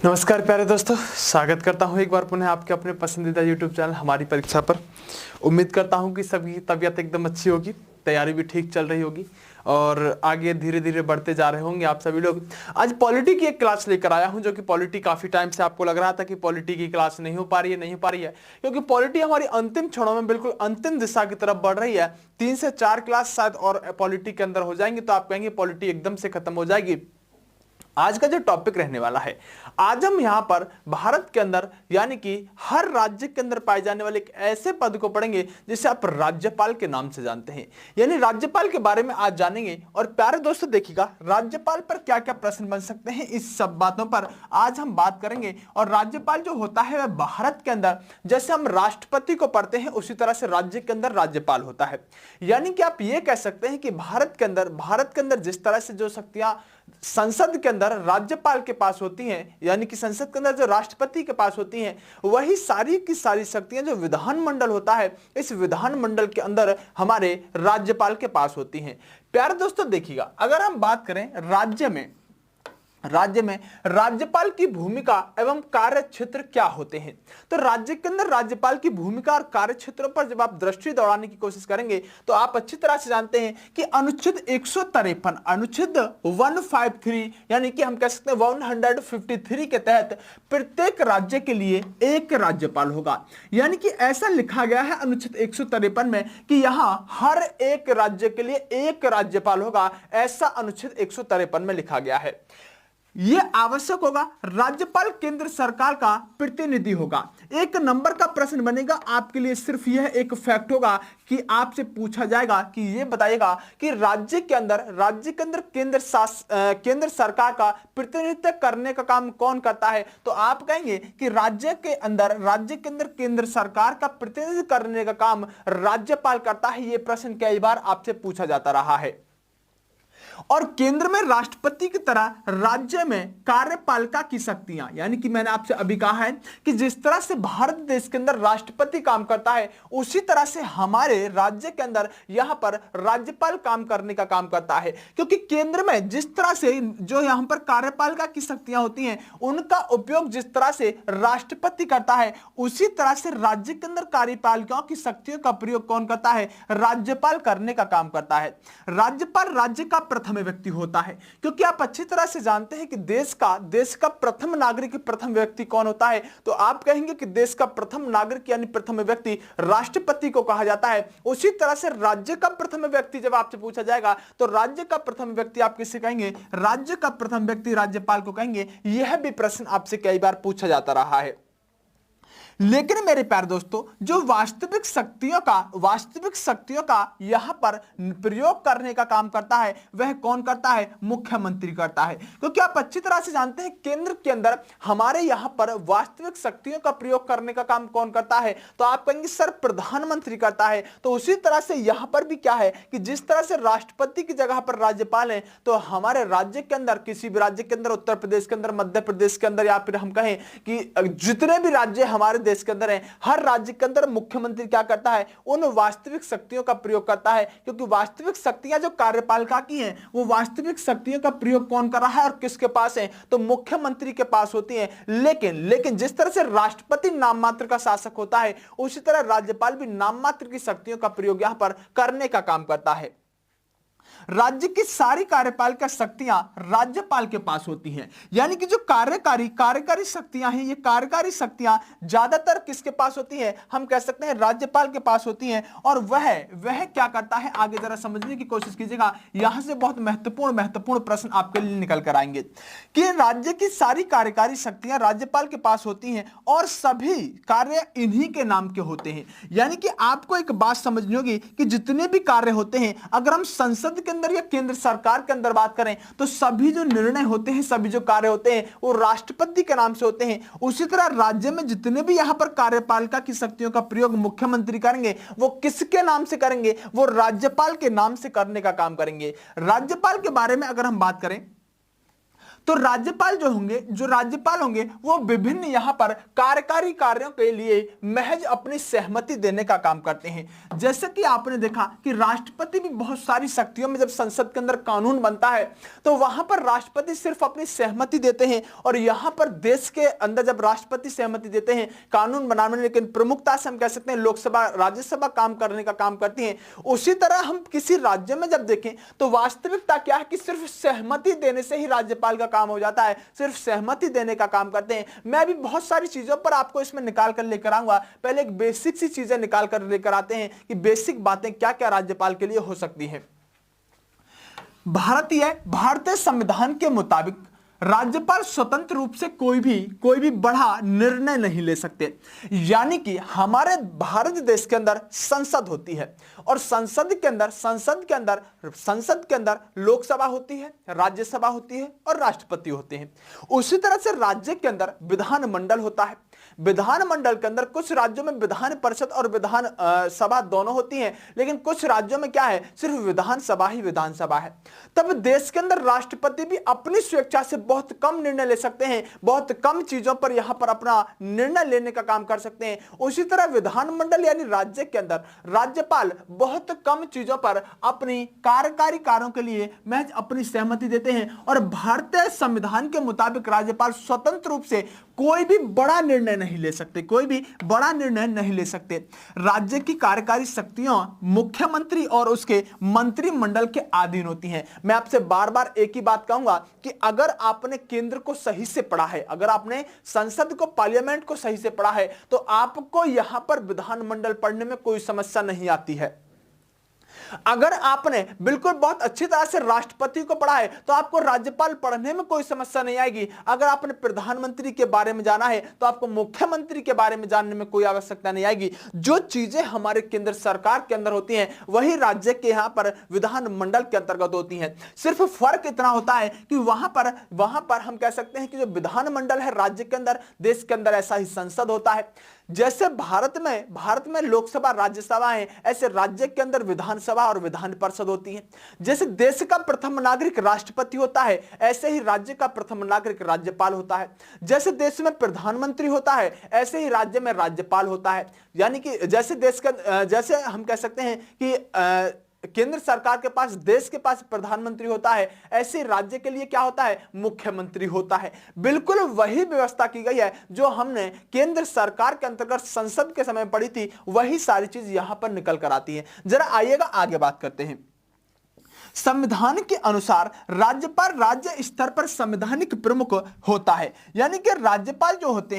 नमस्कार प्यारे दोस्तों, स्वागत करता हूं एक बार पुनः आपके अपने पसंदीदा YouTube चैनल हमारी परीक्षा पर। उम्मीद करता हूं कि सभी तबीयत एकदम अच्छी होगी, तैयारी भी ठीक चल रही होगी और आगे धीरे धीरे बढ़ते जा रहे होंगे आप सभी लोग। आज पॉलिटी की एक क्लास लेकर आया हूं, जो कि पॉलिटी काफी टाइम से आपको लग रहा था कि पॉलिटी की क्लास नहीं हो पा रही है, क्योंकि पॉलिटी हमारी अंतिम क्षणों में बिल्कुल अंतिम दिशा की तरफ बढ़ रही है। 3 से 4 क्लास शायद और पॉलिटी के अंदर हो जाएंगे तो आप कहेंगे पॉलिटी एकदम से खत्म हो जाएगी। आज का जो टॉपिक रहने वाला है, आज हम यहां पर भारत के अंदर यानी कि हर राज्य के अंदर पाए जाने वाले एक ऐसे पद को पढ़ेंगे जिसे आप राज्यपाल के नाम से जानते हैं। यानी राज्यपाल के बारे में आज जानेंगे। और प्यारे दोस्तों देखिएगा, राज्यपाल पर क्या क्या प्रश्न बन सकते हैं, इस सब बातों पर आज हम बात करेंगे। और राज्यपाल जो होता है वह भारत के अंदर जैसे हम राष्ट्रपति को पढ़ते हैं उसी तरह से राज्य के अंदर राज्यपाल होता है। यानी कि आप ये कह सकते हैं कि भारत के अंदर जिस तरह से जो शक्तियां संसद के अंदर राज्यपाल के पास होती हैं, यानी कि संसद के अंदर जो राष्ट्रपति के पास होती हैं, वही सारी की सारी शक्तियां जो विधानमंडल होता है, इस विधानमंडल के अंदर हमारे राज्यपाल के पास होती हैं। प्यारे दोस्तों देखिएगा, अगर हम बात करें राज्य में राज्यपाल की भूमिका एवं कार्य क्षेत्र क्या होते हैं, तो राज्य के अंदर राज्यपाल की भूमिका और कार्य क्षेत्रों पर जब आप दृष्टि दौड़ाने की कोशिश करेंगे तो आप अच्छी तरह से जानते हैं कि अनुच्छेद 153 अनुच्छेद 153 यानी कि हम कह सकते हैं 153 के तहत प्रत्येक राज्य के लिए एक राज्यपाल होगा। यानी कि ऐसा लिखा गया है अनुच्छेद 153 में कि यहां हर एक राज्य के लिए एक राज्यपाल होगा, ऐसा अनुच्छेद 153 में लिखा गया है। यह आवश्यक होगा। राज्यपाल केंद्र सरकार का प्रतिनिधि होगा। एक नंबर का प्रश्न बनेगा आपके लिए, सिर्फ यह एक फैक्ट होगा कि आपसे पूछा जाएगा कि यह बताइएगा कि राज्य के अंदर केंद्र सरकार का प्रतिनिधित्व करने का काम कौन करता है, तो आप कहेंगे कि राज्य के अंदर केंद्र सरकार का प्रतिनिधित्व करने का काम राज्यपाल करता है। यह प्रश्न कई बार आपसे पूछा जाता रहा है। और केंद्र में राष्ट्रपति की तरह राज्य में कार्यपालिका की शक्तियां, यानी कि मैंने आपसे अभी कहा है कि जिस तरह से भारत देश के अंदर राष्ट्रपति काम करता है उसी तरह से हमारे राज्य के अंदर यहां पर राज्यपाल काम करने का काम करता है। क्योंकि केंद्र में जिस तरह से जो यहां पर कार्यपालिका की शक्तियां होती हैं उनका उपयोग जिस तरह से राष्ट्रपति करता है उसी तरह से राज्य के अंदर कार्यपालिकाओं की शक्तियों का प्रयोग कौन करता है, राज्यपाल करने का काम करता है। राज्यपाल राज्य का प्रथम व्यक्ति होता है, क्योंकि आप अच्छी तरह से जानते हैं कि देश का प्रथम नागरिक, प्रथम व्यक्ति कौन होता है, तो आप कहेंगे कि देश का प्रथम नागरिक यानी प्रथम व्यक्ति राष्ट्रपति को कहा जाता है। उसी तरह से राज्य का प्रथम व्यक्ति जब आपसे पूछा जाएगा तो राज्य का प्रथम व्यक्ति आप किसे कहेंगे, राज्य का प्रथम व्यक्ति राज्यपाल को कहेंगे। यह भी प्रश्न आपसे कई बार पूछा जाता रहा है। लेकिन मेरे प्यारे दोस्तों, जो वास्तविक शक्तियों का यहां पर प्रयोग करने का काम करता है वह कौन करता है, मुख्यमंत्री करता है। क्योंकि आप अच्छी तरह से जानते हैं केंद्र के अंदर हमारे यहां पर वास्तविक शक्तियों का प्रयोग करने का काम कौन करता है, तो आप कहेंगे सर प्रधानमंत्री करता है। तो उसी तरह से यहां पर भी क्या है कि जिस तरह से राष्ट्रपति की जगह पर राज्यपाल है, तो हमारे राज्य के अंदर किसी भी राज्य के अंदर, उत्तर प्रदेश के अंदर, मध्य प्रदेश के अंदर, या फिर हम कहें कि जितने भी राज्य हमारे देश के अंदर है, हर राज्य के अंदर मुख्यमंत्री क्या करता है, उन वास्तविक शक्तियों का प्रयोग करता है। क्योंकि वास्तविक शक्तियां जो कार्यपालिका की हैं वो वास्तविक शक्तियों का प्रयोग कौन कर रहा है और किसके पास है, तो मुख्यमंत्री के पास होती है। लेकिन जिस तरह से राष्ट्रपति नाम मात्र का शासक होता है उसी तरह राज्यपाल भी नाम मात्र की शक्तियों का प्रयोग यहां पर करने का काम करता है। राज्य की सारी कार्यपालिका शक्तियां राज्यपाल के पास होती हैं। यानी कि जो कार्यकारी शक्तियां हैं, ये कार्यकारी शक्तियां ज्यादातर किसके पास होती हैं, हम कह सकते हैं राज्यपाल के पास होती हैं। और वह क्या करता है, आगे जरा समझने की कोशिश कीजिएगा, यहां से बहुत महत्वपूर्ण प्रश्न आपके लिए निकल कर आएंगे कि राज्य की सारी कार्यकारी शक्तियां राज्यपाल के पास होती हैं और सभी कार्य इन्हीं के नाम के होते हैं। यानी कि आपको एक बात समझनी होगी कि जितने भी कार्य होते हैं, अगर हम संसद के अंदर या केंद्र सरकार के अंदर बात करें तो सभी जो निर्णय होते हैं, सभी जो कार्य होते हैं वो राष्ट्रपति के नाम से होते हैं। उसी तरह राज्य में जितने भी यहां पर कार्यपालिका की शक्तियों का प्रयोग मुख्यमंत्री करेंगे वो किसके नाम से करेंगे, वो राज्यपाल के नाम से करने का काम करेंगे। राज्यपाल के बारे में अगर हम बात करें तो राज्यपाल जो राज्यपाल होंगे वो विभिन्न यहां पर कार्यकारी कार्यों के लिए महज अपनी सहमति देने का काम करते हैं। जैसे कि आपने देखा कि राष्ट्रपति भी बहुत सारी शक्तियों में, जब संसद के अंदर कानून बनता है तो वहां पर राष्ट्रपति सिर्फ अपनी सहमति देते हैं, और यहां पर देश के अंदर जब राष्ट्रपति सहमति देते हैं कानून बनाने में, लेकिन प्रमुखता से हम कह सकते हैं लोकसभा राज्यसभा काम करने का काम करती है। उसी तरह हम किसी राज्य में जब देखें तो वास्तविकता क्या है कि सिर्फ सहमति देने से ही राज्यपाल का काम हो जाता है, सिर्फ सहमति देने का काम करते हैं। मैं भी बहुत सारी चीजों पर आपको इसमें निकाल कर लेकर आऊंगा। पहले एक बेसिक सी चीजें निकाल कर लेकर आते हैं कि बेसिक बातें क्या क्या राज्यपाल के लिए हो सकती है। भारतीय संविधान के मुताबिक राज्यपाल स्वतंत्र रूप से कोई भी बड़ा निर्णय नहीं ले सकते। यानी कि हमारे भारत देश के अंदर संसद होती है, और संसद के अंदर लोकसभा होती है, राज्यसभा होती है और राष्ट्रपति होते हैं। उसी तरह से राज्य के अंदर विधानमंडल होता है। विधानमंडल के अंदर कुछ राज्यों में विधान परिषद और विधान सभा दोनों होती हैं, लेकिन कुछ राज्यों में क्या है, सिर्फ विधानसभा ही विधानसभा है। तब देश के अंदर राष्ट्रपति भी अपनी स्वेच्छा से बहुत कम निर्णय ले सकते हैं, बहुत कम चीजों पर यहां पर अपना निर्णय लेने का काम कर सकते हैं। उसी तरह विधानमंडल यानी राज्य के अंदर राज्यपाल बहुत कम चीजों पर अपनी कार्यकारी कार्यों के लिए महज अपनी सहमति देते हैं, और भारतीय संविधान के मुताबिक राज्यपाल स्वतंत्र रूप से कोई भी बड़ा निर्णय नहीं ले सकते, कोई भी बड़ा निर्णय नहीं ले सकते। राज्य की कार्यकारी शक्तियां मुख्यमंत्री और उसके मंत्रिमंडल के अधीन होती हैं। मैं आपसे बार बार एक ही बात कहूंगा कि अगर आपने केंद्र को सही से पढ़ा है, अगर आपने संसद को, पार्लियामेंट को सही से पढ़ा है, तो आपको यहां पर विधानमंडल पढ़ने में कोई समस्या नहीं आती है। अगर आपने बिल्कुल बहुत अच्छी तरह से राष्ट्रपति को पढ़ा है तो आपको राज्यपाल पढ़ने में कोई समस्या नहीं आएगी। अगर आपने प्रधानमंत्री के बारे में जाना है तो आपको मुख्यमंत्री के बारे में जानने में कोई आवश्यकता नहीं आएगी। जो चीजें हमारे केंद्र सरकार के अंदर होती हैं वही राज्य के यहां पर विधानमंडल के अंतर्गत होती हैं। सिर्फ फर्क इतना होता है कि वहां पर हम कह सकते हैं कि जो विधानमंडल है राज्य के अंदर, देश के अंदर ऐसा ही संसद होता है। जैसे भारत में लोकसभा राज्यसभा है, ऐसे राज्य के अंदर विधानसभा और विधान परिषद होती है। जैसे देश का प्रथम नागरिक राष्ट्रपति होता है, ऐसे ही राज्य का प्रथम नागरिक राज्यपाल होता है। जैसे देश में प्रधानमंत्री होता है, ऐसे ही राज्य में राज्यपाल होता है। यानी कि जैसे हम कह सकते हैं कि केंद्र सरकार के पास, देश के पास प्रधानमंत्री होता है, ऐसे राज्य के लिए क्या होता है, मुख्यमंत्री होता है। बिल्कुल वही व्यवस्था की गई है जो हमने केंद्र सरकार के अंतर्गत संसद के समय पढ़ी थी, वही सारी चीज यहां पर निकल कर आती है। जरा आइएगा आगे बात करते हैं। संविधान के अनुसार राज्यपाल राज्य स्तर पर संवैधानिक प्रमुख होता है। यानी कि राज्यपाल जो होते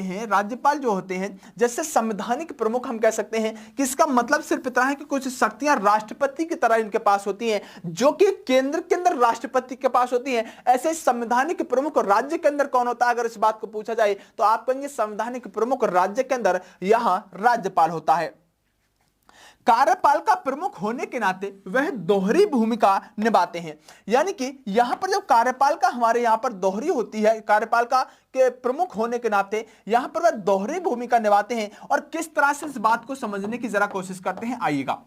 हैं जैसे संवैधानिक प्रमुख हम कह सकते हैं कि इसका मतलब सिर्फ इतना है कि कुछ शक्तियां राष्ट्रपति की तरह इनके पास होती हैं, जो कि केंद्र के अंदर राष्ट्रपति के पास होती हैं। ऐसे संवैधानिक प्रमुख राज्य के अंदर कौन होता है, अगर इस बात को पूछा जाए तो आप कहेंगे संवैधानिक प्रमुख राज्य के अंदर यहां राज्यपाल होता है। कार्यपाल का प्रमुख होने के नाते वह दोहरी भूमिका निभाते हैं। यानी कि यहां पर जब कार्यपाल का हमारे यहां पर दोहरी होती है, कार्यपाल का के प्रमुख होने के नाते यहां पर वह दोहरी भूमिका निभाते हैं। और किस तरह से इस बात को समझने की जरा कोशिश करते हैं, आइएगा।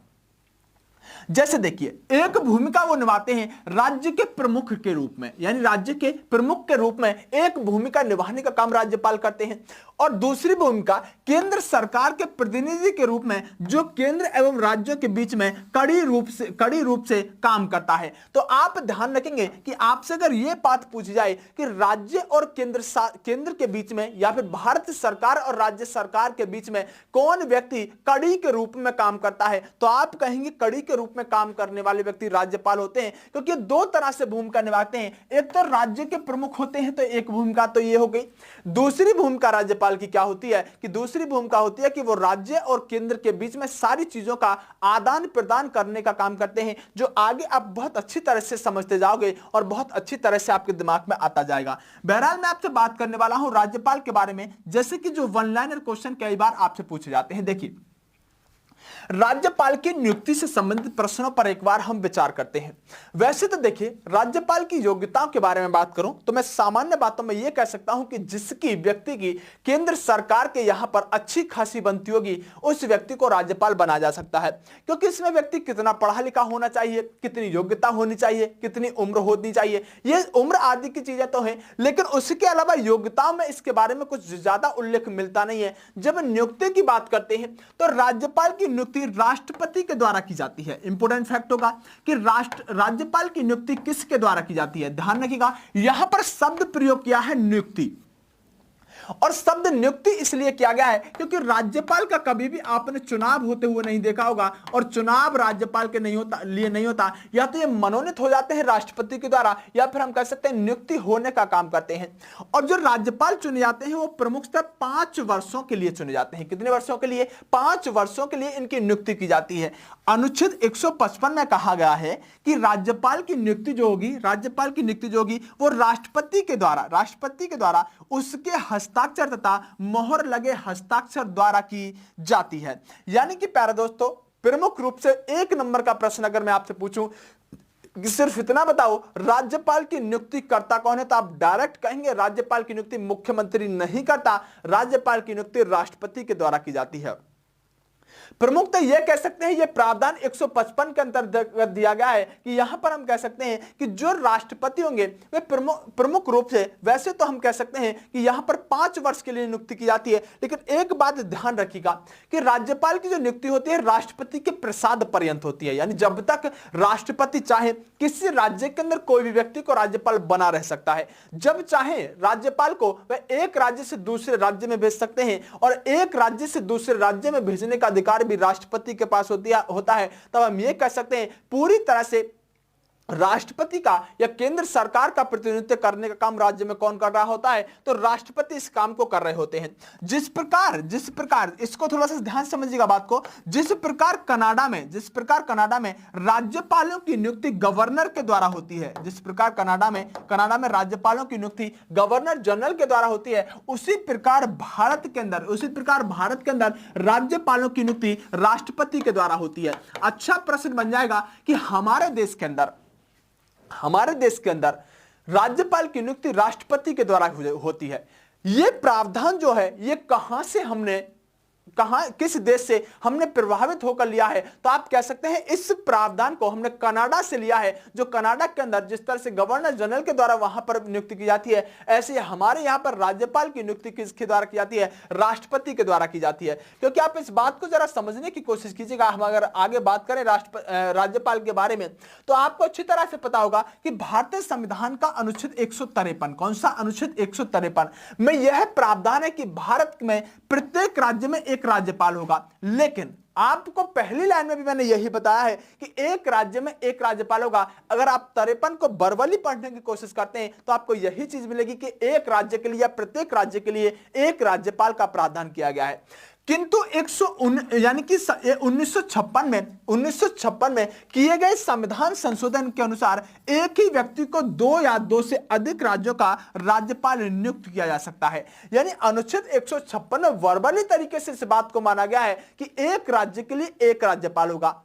जैसे देखिए, एक भूमिका वो निभाते हैं राज्य के प्रमुख के रूप में, यानी राज्य के प्रमुख के रूप में एक भूमिका निभाने का काम राज्यपाल करते हैं, और दूसरी भूमिका केंद्र सरकार के प्रतिनिधि के रूप में, जो केंद्र एवं राज्यों के बीच में कड़ी रूप से काम करता है। तो आप ध्यान रखेंगे कि आपसे अगर यह बात पूछी जाए कि राज्य और केंद्र के बीच में, या फिर भारत सरकार और राज्य सरकार के बीच में कौन व्यक्ति कड़ी के रूप में काम करता है, तो आप कहेंगे कड़ी के रूप में काम करने वाले व्यक्ति राज्यपाल होते हैं। क्योंकि दो तरह से भूमिका निभाते हैं, एक तो राज्य के प्रमुख होते हैं, तो एक भूमिका तो ये हो गई। दूसरी भूमिका राज्यपाल की क्या होती है कि दूसरी भूमिका होती है कि वो राज्य और केंद्र के बीच में सारी चीजों का आदान प्रदान करने का काम करते हैं, जो आगे आप बहुत अच्छी तरह से समझते जाओगे और बहुत अच्छी तरह से आपके दिमाग में आता जाएगा। बहरहाल मैं आपसे बात करने वाला हूं राज्यपाल के बारे में, जैसे कि जो वन लाइनर क्वेश्चन कई बार आपसे पूछे जाते हैं। देखिए, राज्यपाल की नियुक्ति से संबंधित प्रश्नों पर एक बार हम विचार करते हैं। वैसे तो देखिए, राज्यपाल की योग्यताओं के बारे में बात करूं तो मैं सामान्य बातों में यह कह सकता हूं कि जिसकी व्यक्ति की केंद्र सरकार के यहां पर अच्छी खासी बनती होगी, उस व्यक्ति को राज्यपाल बनाया जा सकता है। क्योंकि इसमें व्यक्ति कितना पढ़ा लिखा होना चाहिए, कितनी योग्यता होनी चाहिए, कितनी उम्र होनी चाहिए, ये उम्र आदि की चीजें तो हैं, लेकिन उसके अलावा योग्यताओं में इसके बारे में कुछ ज्यादा उल्लेख मिलता नहीं है। जब नियुक्ति की बात करते हैं तो राज्यपाल की नियुक्ति राष्ट्रपति के द्वारा की जाती है। इंपोर्टेंट फैक्ट होगा कि राज्यपाल की नियुक्ति किसके द्वारा की जाती है। ध्यान रखिएगा, यहां पर शब्द प्रयोग किया है नियुक्ति, और शब्द नियुक्ति इसलिए किया गया है क्योंकि राज्यपाल का कभी भी आपने चुनाव होते हुए नहीं देखा होगा, और चुनाव राज्यपाल के लिए नहीं होता, या तो ये मनोनीत हो जाते हैं राष्ट्रपति के द्वारा, या फिर हम कह सकते हैं नियुक्ति होने का काम करते हैं। और जो राज्यपाल चुने जाते हैं वो प्रमुखतः 5 वर्षों के लिए चुने जाते हैं। कितने वर्षों के लिए? 5 वर्षों के लिए इनकी नियुक्ति की जाती है। अनुच्छेद 155 में कहा गया है कि राज्यपाल की नियुक्ति जो होगी वो राष्ट्रपति के द्वारा उसके हस्ताक्षर तथा मोहर लगे हस्ताक्षर द्वारा की जाती है। यानी कि प्यारे दोस्तों, प्रमुख रूप से 1 नंबर का प्रश्न अगर मैं आपसे पूछूं कि सिर्फ इतना बताओ राज्यपाल की नियुक्ति करता कौन है, तो आप डायरेक्ट कहेंगे राज्यपाल की नियुक्ति मुख्यमंत्री नहीं करता, राज्यपाल की नियुक्ति राष्ट्रपति के द्वारा की जाती है। प्रमुखतः यह कह सकते हैं, यह प्रावधान 155 के अंतर्गत दिया गया है कि यहां पर हम कह सकते हैं कि जो राष्ट्रपति होंगे वे प्रमुख रूप से, वैसे तो हम कह सकते हैं कि यहां पर 5 वर्ष के लिए नियुक्ति की जाती है, लेकिन एक बात ध्यान रखिएगा कि राज्यपाल की जो नियुक्ति होती है राष्ट्रपति के प्रसाद पर्यंत होती है। यानी जब तक राष्ट्रपति चाहे किसी राज्य के अंदर कोई भी व्यक्ति को राज्यपाल बना रह सकता है। जब चाहे राज्यपाल को वह एक राज्य से दूसरे राज्य में भेज सकते हैं, और एक राज्य से दूसरे राज्य में भेजने का अधिकार भी राष्ट्रपति के पास होता है। तब हम यह कह सकते हैं पूरी तरह से राष्ट्रपति का या केंद्र सरकार का प्रतिनिधित्व करने का काम राज्य में कौन कर रहा होता है, तो राष्ट्रपति इस काम को कर रहे होते हैं। जिस प्रकार इसको थोड़ा सा ध्यान समझिएगा बात को, जिस प्रकार कनाडा में राज्यपालों की नियुक्ति गवर्नर के द्वारा होती है, जिस प्रकार कनाडा में राज्यपालों की नियुक्ति गवर्नर जनरल के द्वारा होती है, उसी प्रकार भारत के अंदर राज्यपालों की नियुक्ति राष्ट्रपति के द्वारा होती है। अच्छा प्रश्न बन जाएगा कि हमारे देश के अंदर राज्यपाल की नियुक्ति राष्ट्रपति के द्वारा होती है। यह प्रावधान जो है ये किस देश से हमने प्रभावित होकर लिया है, तो आप कह सकते हैं इस प्रावधान को हमने कनाडा से लिया है। जो कनाडा के अंदर जिस तरह से गवर्नर जनरल के द्वारा वहां पर नियुक्ति की जाती है, ऐसे हमारे यहां पर राज्यपाल की नियुक्ति किसके द्वारा की जाती है? राष्ट्रपति के द्वारा की जाती है। क्योंकि आप इस बात को जरा समझने की कोशिश कीजिएगा। हम अगर आगे बात करें राज्यपाल के बारे में, तो आपको अच्छी तरह से पता होगा कि भारतीय संविधान का अनुच्छेद 153, कौन सा अनुच्छेद 153 में यह प्रावधान है कि भारत में प्रत्येक राज्य में एक राज्यपाल होगा। लेकिन आपको पहली लाइन में भी मैंने यही बताया है कि एक राज्य में एक राज्यपाल होगा। अगर आप 53 को बर्बली पढ़ने की कोशिश करते हैं तो आपको यही चीज मिलेगी कि एक राज्य के लिए या प्रत्येक राज्य के लिए एक राज्यपाल का प्रावधान किया गया है। किंतु 1956 में किए गए संविधान संशोधन के अनुसार एक ही व्यक्ति को 2 या 2 से अधिक राज्यों का राज्यपाल नियुक्त किया जा सकता है। यानी अनुच्छेद 156 में वर्बली तरीके से इस बात को माना गया है कि एक राज्य के लिए एक राज्यपाल होगा।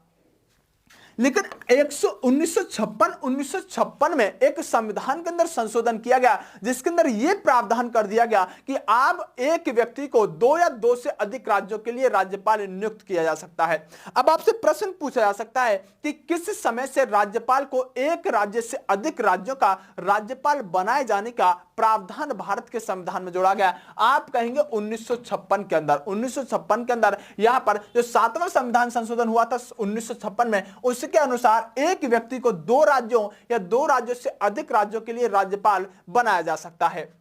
लेकिन 1956 में एक संविधान के अंदर संशोधन किया गया जिसके अंदर यह प्रावधान कर दिया गया कि आप एक व्यक्ति को 2 या 2 से अधिक राज्यों के लिए राज्यपाल नियुक्त किया जा सकता है। अब आपसे प्रश्न पूछा जा सकता है कि किस समय से राज्यपाल को एक राज्य से अधिक राज्यों का राज्यपाल बनाए जाने का प्रावधान भारत के संविधान में जोड़ा गया? आप कहेंगे 1956 के अंदर। 1956 के अंदर यहां पर जो 7वां संविधान संशोधन हुआ था 1956 में, उसके अनुसार एक व्यक्ति को 2 राज्यों या 2 राज्यों से अधिक राज्यों के लिए राज्यपाल बनाया जा सकता है।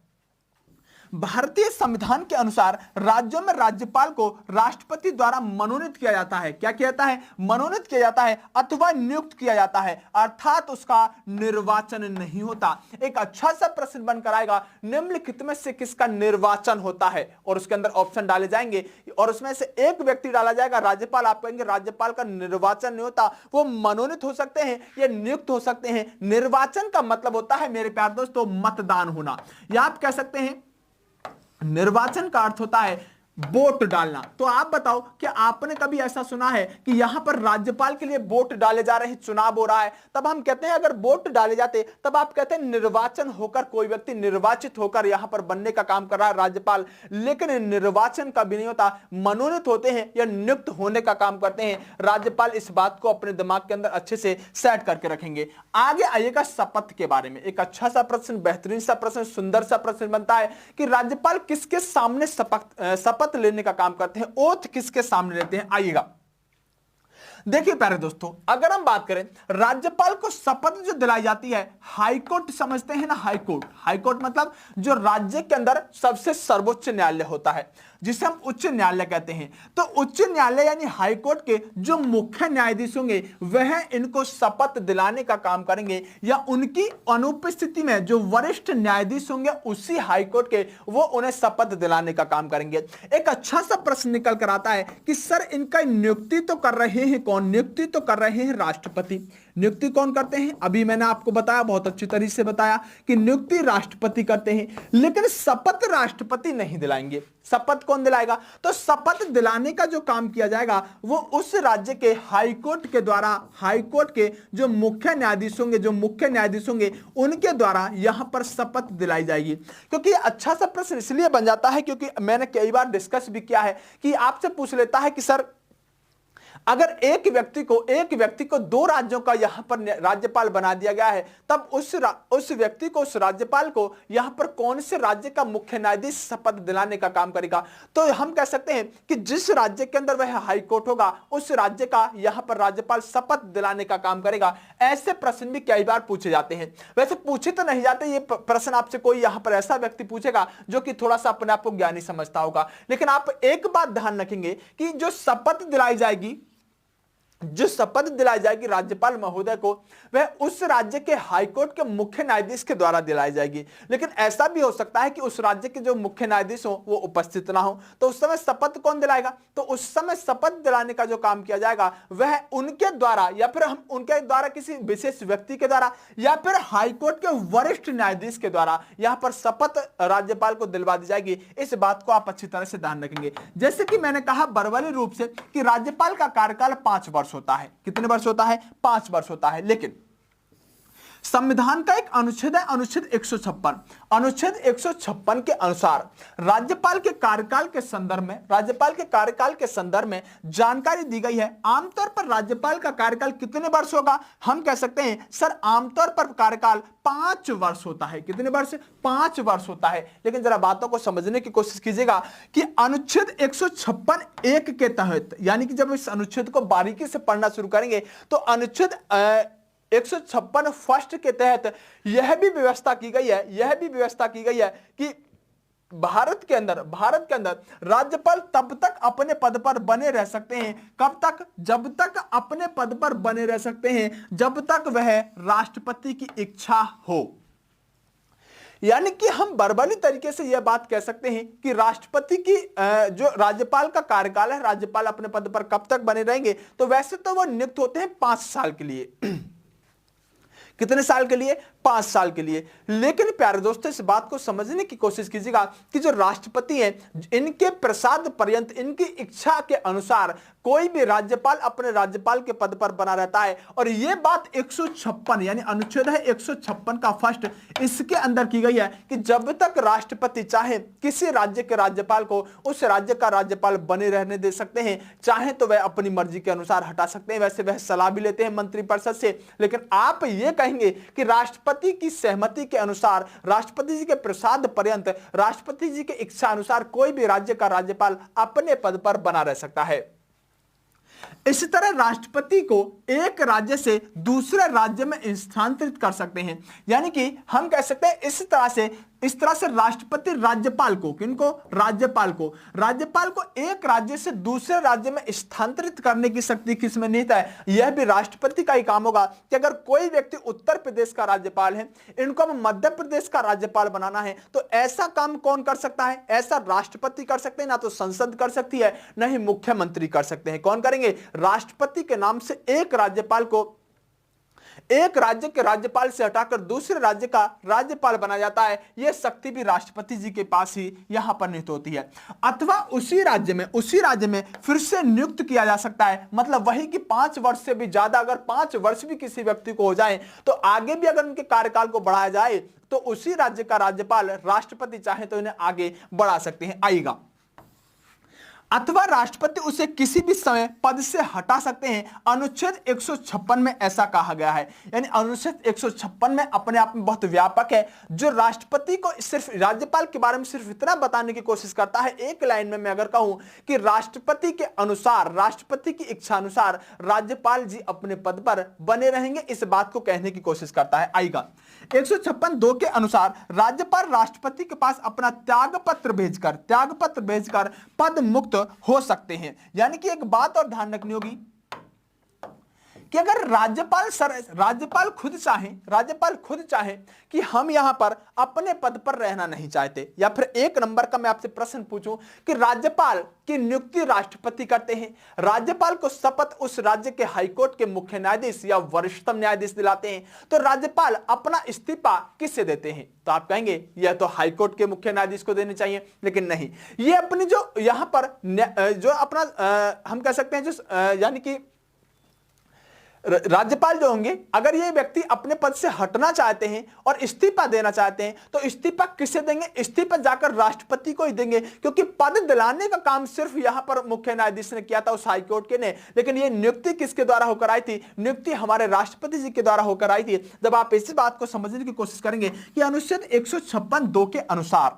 भारतीय संविधान के अनुसार राज्यों में राज्यपाल को राष्ट्रपति द्वारा मनोनीत किया जाता है। क्या किया जाता है? मनोनीत किया जाता है अथवा नियुक्त किया जाता है, अर्थात उसका निर्वाचन नहीं होता। एक अच्छा सा प्रश्न बनकर आएगा, निम्नलिखित में से किसका निर्वाचन होता है? और उसके अंदर ऑप्शन डाले जाएंगे और उसमें से एक व्यक्ति डाला जाएगा राज्यपाल। आप कहेंगे राज्यपाल का निर्वाचन नहीं होता, वो मनोनीत हो सकते हैं या नियुक्त हो सकते हैं। निर्वाचन का मतलब होता है मेरे प्यारे दोस्तों मतदान होना, या आप कह सकते हैं निर्वाचन का अर्थ होता है वोट डालना। तो आप बताओ कि आपने कभी ऐसा सुना है कि यहां पर राज्यपाल के लिए वोट डाले जा रहे हैं, चुनाव हो रहा है, तब हम कहते हैं अगर वोट डाले जाते तब आप कहते हैं निर्वाचन होकर कोई व्यक्ति निर्वाचित होकर यहां पर बनने का काम कर रहा है राज्यपाल। लेकिन निर्वाचन कभी नहीं होता, मनोनीत होते हैं या नियुक्त होने का काम करते हैं राज्यपाल। इस बात को अपने दिमाग के अंदर अच्छे से सेट करके रखेंगे। आगे आइएगा शपथ के बारे में। एक अच्छा सा प्रश्न, बेहतरीन सा प्रश्न, सुंदर सा प्रश्न बनता है कि राज्यपाल किसके सामने शपथ लेने का काम करते हैं, ओथ किसके सामने लेते हैं। आइएगा देखिए प्यारे दोस्तों, अगर हम बात करें राज्यपाल को शपथ जो दिलाई जाती है, हाईकोर्ट समझते हैं ना, हाईकोर्ट। हाईकोर्ट मतलब जो राज्य के अंदर सबसे सर्वोच्च न्यायालय होता है, जिसे हम उच्च न्यायालय कहते हैं। तो उच्च न्यायालय यानी हाईकोर्ट के जो मुख्य न्यायाधीश होंगे वह इनको शपथ दिलाने का काम करेंगे, या उनकी अनुपस्थिति में जो वरिष्ठ न्यायाधीश होंगे उसी हाईकोर्ट के, वो उन्हें शपथ दिलाने का काम करेंगे। एक अच्छा सा प्रश्न निकल कर आता है कि सर इनका नियुक्ति तो कर रहे हैं कौन? नियुक्ति तो कर रहे हैं राष्ट्रपति। नियुक्ति कौन करते हैं? अभी मैंने आपको बताया, बहुत अच्छी तरीके से बताया कि नियुक्ति राष्ट्रपति करते हैं, लेकिन शपथ राष्ट्रपति नहीं दिलाएंगे। शपथ कौन दिलाएगा? तो शपथ दिलाने का जो काम किया जाएगा वो उस राज्य के हाईकोर्ट के द्वारा, हाईकोर्ट के जो मुख्य न्यायाधीश होंगे, जो मुख्य न्यायाधीश होंगे उनके द्वारा यहां पर शपथ दिलाई जाएगी। क्योंकि अच्छा सा प्रश्न इसलिए बन जाता है क्योंकि मैंने कई बार डिस्कस भी किया है कि आपसे पूछ लेता है कि सर अगर एक व्यक्ति को दो राज्यों का यहां पर राज्यपाल बना दिया गया है, तब उस व्यक्ति को, उस राज्यपाल को यहां पर कौन से राज्य का मुख्य न्यायाधीश शपथ दिलाने का काम करेगा? तो हम कह सकते हैं कि जिस राज्य के अंदर वह हाई कोर्ट होगा उस राज्य का यहां पर राज्यपाल शपथ दिलाने का काम करेगा। ऐसे प्रश्न भी कई बार पूछे जाते हैं। वैसे पूछे तो नहीं जाते ये प्रश्न, आपसे कोई यहां पर ऐसा व्यक्ति पूछेगा जो कि थोड़ा सा अपने आप को ज्ञानी समझता होगा। लेकिन आप एक बात ध्यान रखेंगे कि जो शपथ दिलाई जाएगी, जो शपथ दिलाई जाएगी राज्यपाल महोदय को, वह उस राज्य के हाईकोर्ट के मुख्य न्यायाधीश के द्वारा दिलाई जाएगी। लेकिन ऐसा भी हो सकता है कि उस राज्य के जो मुख्य न्यायाधीश हो वो उपस्थित ना हो, तो उस समय शपथ कौन दिलाएगा? तो उस समय शपथ दिलाने का जो काम किया जाएगा वह उनके द्वारा, या फिर हम उनके द्वारा किसी विशेष व्यक्ति के द्वारा, या फिर हाईकोर्ट के वरिष्ठ न्यायाधीश के द्वारा यहां पर शपथ राज्यपाल को दिलवा दी जाएगी। इस बात को आप अच्छी तरह से ध्यान रखेंगे। जैसे कि मैंने कहा बर्बरी रूप से कि राज्यपाल का कार्यकाल 5 वर्ष होता है। कितने वर्ष होता है? 5 वर्ष होता है। लेकिन संविधान का एक अनुच्छेद है, अनुच्छेद 156। अनुच्छेद 156 के अनुसार राज्यपाल के कार्यकाल के संदर्भ में जानकारी दी गई है। आमतौर पर राज्यपाल का कार्यकाल कितने वर्ष होगा? हम कह सकते हैं सर आमतौर पर कार्यकाल 5 वर्ष होता है। कितने वर्ष? 5 वर्ष होता है। लेकिन जरा बातों को समझने की कोशिश कीजिएगा कि अनुच्छेद 156 1 के तहत, यानी कि जब इस अनुच्छेद को बारीकी से पढ़ना शुरू करेंगे तो अनुच्छेद 156 फर्स्ट के तहत यह भी व्यवस्था की गई है कि भारत के अंदर राज्यपाल तब तक अपने पद पर बने रह सकते हैं। कब तक? जब तक अपने पद पर बने रह सकते हैं जब तक वह राष्ट्रपति की इच्छा हो। यानी कि हम बर्बरी तरीके से यह बात कह सकते हैं कि राष्ट्रपति की जो राज्यपाल का कार्यकाल है, राज्यपाल अपने पद पर कब तक बने रहेंगे? तो वैसे तो वो नियुक्त होते हैं 5 साल के लिए। कितने साल के लिए? 5 साल के लिए। लेकिन प्यारे दोस्तों इस बात को समझने की कोशिश कीजिएगा कि जो राष्ट्रपति हैं, इनके प्रसाद पर्यंत, इनकी इच्छा के अनुसार कोई भी राज्यपाल अपने राज्यपाल के पद पर बना रहता है। और यह बात 156 यानी अनुच्छेद है 156 का फर्स्ट, इसके अंदर की गई है कि जब तक राष्ट्रपति चाहे किसी राज्य के राज्यपाल को उस राज्य का राज्यपाल बने रहने दे सकते हैं, चाहे तो वह अपनी मर्जी के अनुसार हटा सकते हैं। वैसे वह सलाह भी लेते हैं मंत्रिपरिषद से। लेकिन आप यह कहेंगे कि राष्ट्रपति की सहमति के अनुसार, राष्ट्रपति जी के प्रसाद पर्यंत, राष्ट्रपति जी के इच्छा अनुसार कोई भी राज्य का राज्यपाल अपने पद पर बना रह सकता है। इसी तरह राष्ट्रपति को एक राज्य से दूसरे राज्य में स्थानांतरित कर सकते हैं। यानी कि हम कह सकते हैं इस तरह से राष्ट्रपति राज्यपाल को, किनको? राज्यपाल को एक राज्य से दूसरे राज्य में स्थानांतरित करने की शक्ति किसमें निहित है? यह भी राष्ट्रपति का ही काम होगा कि अगर कोई व्यक्ति उत्तर प्रदेश का राज्यपाल है, इनको अब मध्य प्रदेश का राज्यपाल बनाना है, तो ऐसा काम कौन कर सकता है? ऐसा राष्ट्रपति कर सकते हैं, ना तो संसद कर सकती है, ना ही मुख्यमंत्री कर सकते हैं। कौन करेंगे? राष्ट्रपति के नाम से एक राज्यपाल को एक राज्य के राज्यपाल से हटाकर दूसरे राज्य का राज्यपाल बना जाता है, यह शक्ति भी राष्ट्रपति जी के पास ही यहां पर निहित होती है। अथवा उसी राज्य में फिर से नियुक्त किया जा सकता है, मतलब वही कि 5 वर्ष से भी ज्यादा, अगर 5 वर्ष भी किसी व्यक्ति को हो जाए तो आगे भी अगर उनके कार्यकाल को बढ़ाया जाए तो उसी राज्य का राज्यपाल राष्ट्रपति चाहे तो इन्हें आगे बढ़ा सकते हैं। आएगा अथवा राष्ट्रपति उसे किसी भी समय पद से हटा सकते हैं। अनुच्छेद 156 में ऐसा कहा गया है, यानी अनुच्छेद 156 में अपने आप में बहुत व्यापक है, जो राष्ट्रपति को सिर्फ राज्यपाल के बारे में सिर्फ इतना बताने की कोशिश करता है, एक लाइन में मैं अगर कहूं कि राष्ट्रपति के अनुसार, राष्ट्रपति की इच्छा अनुसार राज्यपाल जी अपने पद पर बने रहेंगे, इस बात को कहने की कोशिश करता है। आएगा 156(2) के अनुसार राज्यपाल राष्ट्रपति के पास अपना त्याग पत्र भेजकर पद मुक्त हो सकते हैं। यानी कि एक बात और ध्यान रखनी होगी कि अगर राज्यपाल खुद चाहे कि हम यहां पर अपने पद पर रहना नहीं चाहते, या फिर एक नंबर का मैं आपसे प्रश्न पूछूं कि राज्यपाल की नियुक्ति राष्ट्रपति करते हैं, राज्यपाल को शपथ उस राज्य के हाईकोर्ट के मुख्य न्यायाधीश या वरिष्ठतम न्यायाधीश दिलाते हैं, तो राज्यपाल अपना इस्तीफा किससे देते हैं? तो आप कहेंगे यह तो हाईकोर्ट के मुख्य न्यायाधीश को देने चाहिए, लेकिन नहीं, ये अपनी जो यहां पर जो अपना हम कह सकते हैं जो यानी कि राज्यपाल जो होंगे, अगर ये व्यक्ति अपने पद से हटना चाहते हैं और इस्तीफा देना चाहते हैं तो इस्तीफा किससे देंगे? इस्तीफा जाकर राष्ट्रपति को ही देंगे, क्योंकि पद दिलाने का काम सिर्फ यहां पर मुख्य न्यायाधीश ने किया था, उस हाईकोर्ट के ने, लेकिन ये नियुक्ति किसके द्वारा होकर आई थी? नियुक्ति हमारे राष्ट्रपति जी के द्वारा होकर आई थी। जब आप इसी बात को समझने की कोशिश करेंगे कि अनुच्छेद 156(2) के अनुसार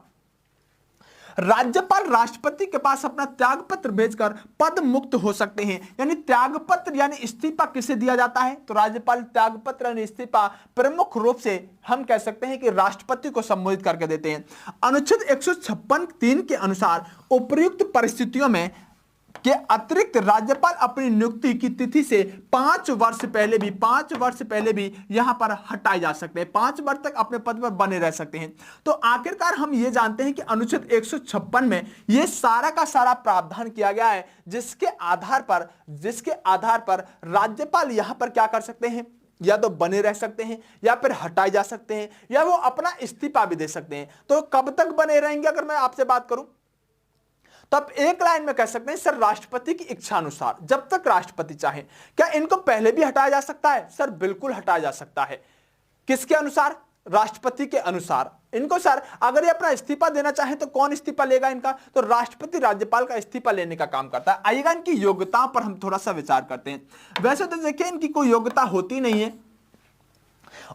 राज्यपाल राष्ट्रपति के पास अपना त्यागपत्र भेजकर पद मुक्त हो सकते हैं, यानी त्यागपत्र यानी इस्तीफा किसे दिया जाता है? तो राज्यपाल त्यागपत्र यानी इस्तीफा प्रमुख रूप से हम कह सकते हैं कि राष्ट्रपति को संबोधित करके देते हैं। अनुच्छेद 156(3) के अनुसार उपर्युक्त परिस्थितियों में के अतिरिक्त राज्यपाल अपनी नियुक्ति की तिथि से 5 वर्ष पहले भी यहां पर हटाए जा सकते हैं, 5 वर्ष तक अपने पद पर बने रह सकते हैं। तो आखिरकार हम ये जानते हैं कि अनुच्छेद 156 में ये सारा का सारा प्रावधान किया गया है, जिसके आधार पर राज्यपाल यहां पर क्या कर सकते हैं? या तो बने रह सकते हैं, या फिर हटाए जा सकते हैं, या वो अपना इस्तीफा भी दे सकते हैं। तो कब तक बने रहेंगे अगर मैं आपसे बात करूं तो आप एक लाइन में कह सकते हैं सर राष्ट्रपति की इच्छा अनुसार, जब तक राष्ट्रपति चाहे। क्या इनको पहले भी हटाया जा सकता है? सर बिल्कुल हटाया जा सकता है। किसके अनुसार? राष्ट्रपति के अनुसार। इनको सर अगर ये अपना इस्तीफा देना चाहे तो कौन इस्तीफा लेगा इनका? तो राष्ट्रपति राज्यपाल का इस्तीफा लेने का काम करता है। आइएगा इनकी योग्यताओं पर हम थोड़ा सा विचार करते हैं। वैसे तो देखिए इनकी कोई योग्यता होती नहीं है,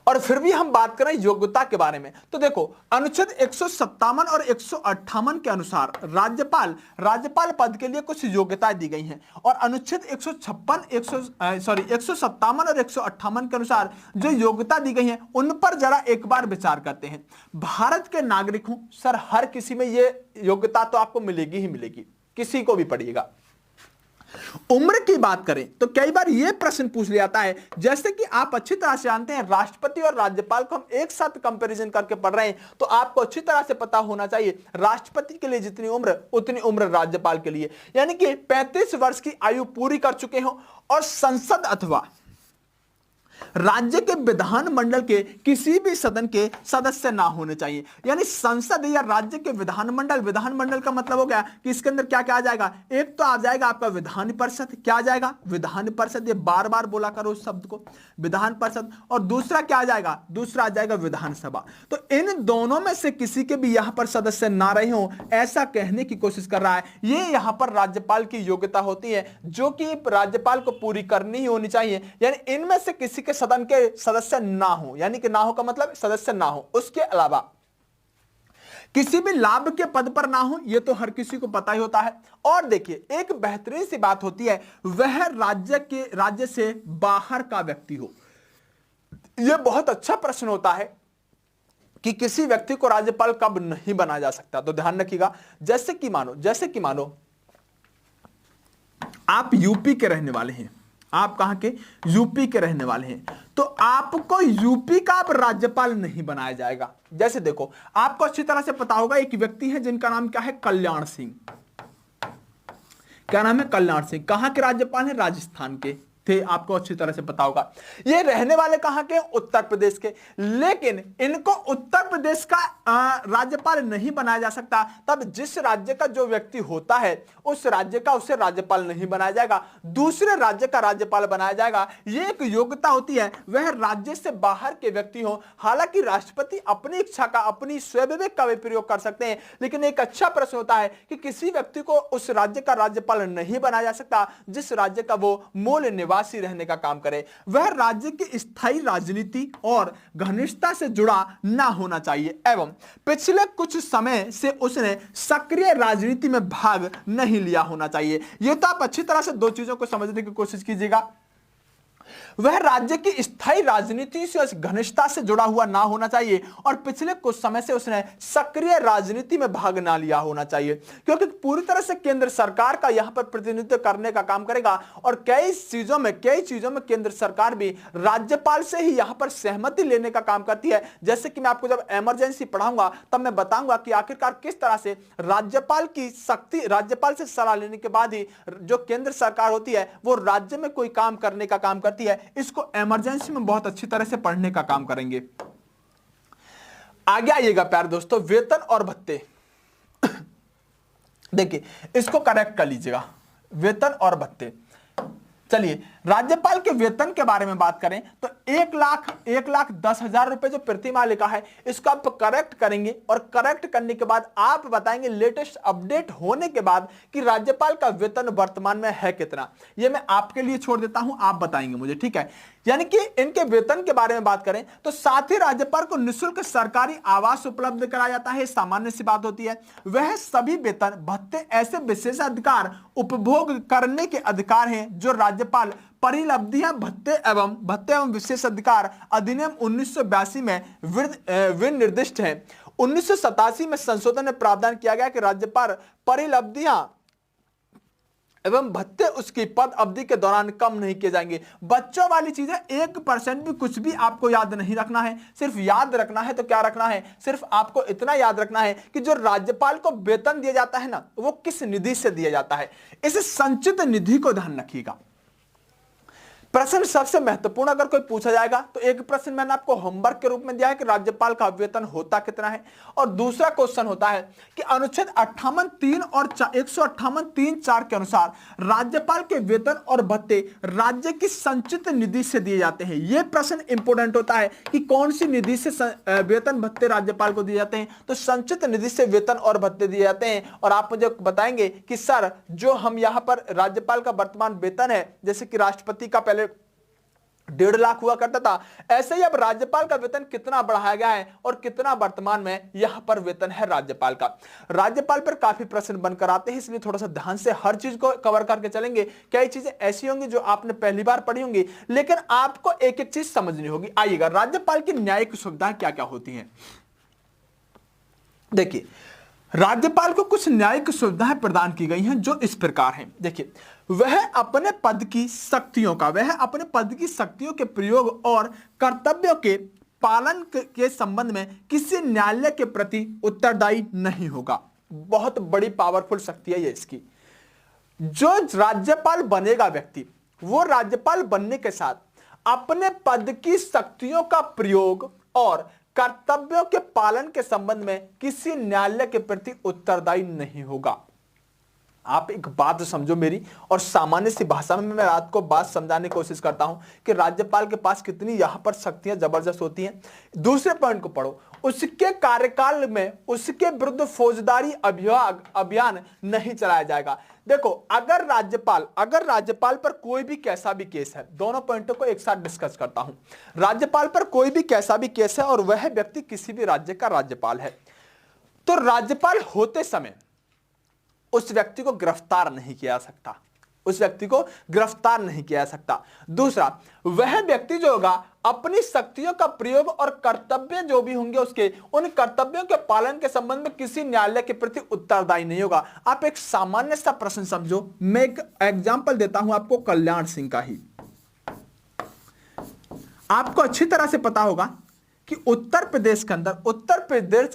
और फिर भी हम बात करें योग्यता के बारे में तो देखो अनुच्छेद 157 और 158 के अनुसार राज्यपाल पद के लिए कुछ योग्यताएं दी गई हैं, और अनुच्छेद 157 और 158 के अनुसार जो योग्यता दी गई हैं उन पर जरा एक बार विचार करते हैं। भारत के नागरिक हूं सर, हर किसी में ये योग्यता तो आपको मिलेगी ही मिलेगी, किसी को भी पढ़िएगा। उम्र की बात करें तो कई बार यह प्रश्न पूछ लिया जाता है, जैसे कि आप अच्छी तरह से जानते हैं राष्ट्रपति और राज्यपाल को हम एक साथ कंपैरिजन करके पढ़ रहे हैं, तो आपको अच्छी तरह से पता होना चाहिए राष्ट्रपति के लिए जितनी उम्र उतनी उम्र राज्यपाल के लिए, यानी कि 35 वर्ष की आयु पूरी कर चुके हो और संसद अथवा राज्य के विधानमंडल के किसी भी सदन के सदस्य ना होने चाहिए। यानी संसद या राज्य के विधानमंडल का मतलब हो गया कि इसके अंदर क्या क्या आ जाएगा? एक तो आ जाएगा आपका विधान परिषद, क्या आ जाएगा? विधान परिषद, ये बार बार बोला करो उस शब्द को, विधान परिषद। और दूसरा क्या आ जाएगा? दूसरा आ जाएगा विधानसभा। तो इन दोनों में से किसी के भी यहां पर सदस्य ना रहे हो ऐसा कहने की कोशिश कर रहा है। ये यहां पर राज्यपाल की योग्यता होती है जो कि राज्यपाल को पूरी करनी ही होनी चाहिए। यानी इनमें से किसी के सदन के सदस्य ना हो, यानी कि ना हो का मतलब सदस्य ना हो, उसके अलावा किसी भी लाभ के पद पर ना हो, यह तो हर किसी को पता ही होता है। और देखिए एक बेहतरीन सी बात होती है, वह राज्य से बाहर का व्यक्ति हो। यह बहुत अच्छा प्रश्न होता है कि किसी व्यक्ति को राज्यपाल कब नहीं बनाया जा सकता। तो ध्यान रखिएगा, जैसे कि मानो आप यूपी के रहने वाले हैं, आप कहां के? यूपी के रहने वाले हैं, तो आपको यूपी का आप राज्यपाल नहीं बनाया जाएगा। जैसे देखो आपको अच्छी तरह से पता होगा एक व्यक्ति है जिनका नाम क्या है? कल्याण सिंह। क्या नाम है? कल्याण सिंह। कहां के राज्यपाल हैं? राजस्थान के। थे, आपको अच्छी तरह से पता होगा। ये रहने वाले कहां के? उत्तर प्रदेश के। लेकिन इनको उत्तर प्रदेश का राज्यपाल नहीं बनाया जा सकता। तब जिस राज्य का जो व्यक्ति होता है उस राज्य का उसे राज्यपाल नहीं बनाया जाएगा, दूसरे राज्य का राज्यपाल बनाया जाएगा। ये एक योग्यता होती है, वह राज्य से बाहर के व्यक्ति हो। हालांकि राष्ट्रपति अपनी इच्छा का, अपनी स्वविवेक का भी प्रयोग कर सकते हैं, लेकिन एक अच्छा प्रश्न होता है कि किसी व्यक्ति को उस राज्य का राज्यपाल नहीं बनाया जा सकता जिस राज्य का वो मूल निवासी रहने का काम करे। वह राज्य की स्थायी राजनीति और घनिष्ठता से जुड़ा ना होना चाहिए एवं पिछले कुछ समय से उसने सक्रिय राजनीति में भाग नहीं लिया होना चाहिए। यह तो आप अच्छी तरह से दो चीजों को समझने की कोशिश कीजिएगा। वह राज्य की स्थायी राजनीति से घनिष्ठता से जुड़ा हुआ ना होना चाहिए और पिछले कुछ समय से उसने सक्रिय राजनीति में भाग ना लिया होना चाहिए, क्योंकि पूरी तरह से केंद्र सरकार का यहां पर प्रतिनिधित्व करने का काम करेगा और कई चीजों में केंद्र सरकार भी राज्यपाल से ही यहां पर सहमति लेने का काम करती है। जैसे कि मैं आपको जब इमरजेंसी पढ़ाऊंगा तब मैं बताऊंगा कि आखिरकार किस तरह से राज्यपाल की शक्ति, राज्यपाल से सलाह लेने के बाद ही जो केंद्र सरकार होती है वो राज्य में कोई काम करने का काम करती है। इसको इमरजेंसी में बहुत अच्छी तरह से पढ़ने का काम करेंगे। आगे आइएगा प्यारे दोस्तों, वेतन और भत्ते। देखिए इसको करेक्ट कर लीजिएगा, वेतन और भत्ते। चलिए राज्यपाल के वेतन के बारे में बात करें तो 1,10,000 रुपए जो प्रति माह लिखा है इसको आप करेक्ट करेंगे और करेक्ट करने के बाद आप बताएंगे लेटेस्ट अपडेट होने के बाद कि राज्यपाल का वेतन वर्तमान में है कितना। यह मैं आपके लिए छोड़ देता हूं, आप बताएंगे मुझे, ठीक है। यानी कि इनके वेतन के बारे में बात करें तो साथ ही राज्यपाल को निःशुल्क सरकारी आवास उपलब्ध कराया जाता है, सामान्य सी बात होती है। वह सभी वेतन भत्ते ऐसे विशेष अधिकार उपभोग करने के अधिकार हैं जो राज्यपाल परिलब्धियां भत्ते एवं विशेष अधिकार अधिनियम 1982 में विनिर्दिष्ट है। 1987 में संशोधन में प्रावधान किया गया कि राज्यपाल परिलब्धियां एवं भत्ते उसकी पद अवधि के दौरान कम नहीं किए जाएंगे। बच्चों वाली चीजें 1% भी कुछ भी आपको याद नहीं रखना है। सिर्फ याद रखना है तो क्या रखना है, सिर्फ आपको इतना याद रखना है कि जो राज्यपाल को वेतन दिया जाता है ना वो किस निधि से दिया जाता है। इस संचित निधि को ध्यान रखिएगा। प्रश्न सबसे महत्वपूर्ण अगर कोई पूछा जाएगा तो एक प्रश्न मैंने आपको होमवर्क के रूप में दिया है कि राज्यपाल का वेतन होता कितना है, और दूसरा क्वेश्चन होता है कि अनुच्छेद 58(3) और 158(3)(4) के अनुसार राज्यपाल के वेतन और भत्ते राज्य की संचित निधि से दिए जाते हैं। यह प्रश्न इंपोर्टेंट होता है कि कौन सी निधि से वेतन भत्ते राज्यपाल को दिए जाते हैं, तो संचित निधि से वेतन और भत्ते दिए जाते हैं। और आप मुझे बताएंगे कि सर जो हम यहां पर राज्यपाल का वर्तमान वेतन है, जैसे कि राष्ट्रपति का पहले 1.5 लाख हुआ करता था, ऐसे ही अब राज्यपाल का वेतन कितना बढ़ाया गया है और कितना वर्तमान में यहां पर वेतन है राज्यपाल का। राज्यपाल पर काफी प्रश्न बनकर आते हैं, इसलिए थोड़ा सा ध्यान से हर चीज को कवर करके चलेंगे। कई चीजें ऐसी होंगी जो आपने पहली बार पढ़ी होंगी, लेकिन आपको एक एक चीज समझनी होगी। आइएगा, राज्यपाल की न्यायिक सुविधाएं क्या क्या होती हैं। देखिए राज्यपाल को कुछ न्यायिक सुविधाएं प्रदान की गई हैं जो इस प्रकार हैं। देखिए वह अपने पद की शक्तियों के प्रयोग और कर्तव्यों के पालन के संबंध में किसी न्यायालय के प्रति उत्तरदायी नहीं होगा। बहुत बड़ी पावरफुल शक्ति है ये इसकी। जो राज्यपाल बनेगा व्यक्ति, वो राज्यपाल बनने के साथ अपने पद की शक्तियों का प्रयोग और कर्तव्यों के पालन के संबंध में किसी न्यायालय के प्रति उत्तरदायी नहीं होगा। आप एक बात समझो मेरी, और सामान्य सी भाषा में मैं आपको बात समझाने की कोशिश करता हूं कि राज्यपाल के पास कितनी यहां पर शक्तियां जबरदस्त होती हैं। दूसरे पॉइंट को पढ़ो, उसके कार्यकाल में उसके विरुद्ध फौजदारी अभियान नहीं चलाया जाएगा। देखो अगर राज्यपाल पर कोई भी कैसा भी केस है, दोनों पॉइंटों को एक साथ डिस्कस करता हूं। राज्यपाल पर कोई भी कैसा भी केस है और वह व्यक्ति किसी भी राज्य का राज्यपाल है, तो राज्यपाल होते समय उस व्यक्ति को गिरफ्तार नहीं किया जा सकता। दूसरा, वह व्यक्ति जो होगा अपनी शक्तियों का प्रयोग और कर्तव्य जो भी होंगे उसके उन कर्तव्यों के पालन के संबंध में किसी न्यायालय के प्रति उत्तरदायी नहीं होगा। आप एक सामान्य सा प्रश्न समझो, मैं एक एग्जांपल देता हूं आपको कल्याण सिंह का ही। आपको अच्छी तरह से पता होगा कि उत्तर प्रदेश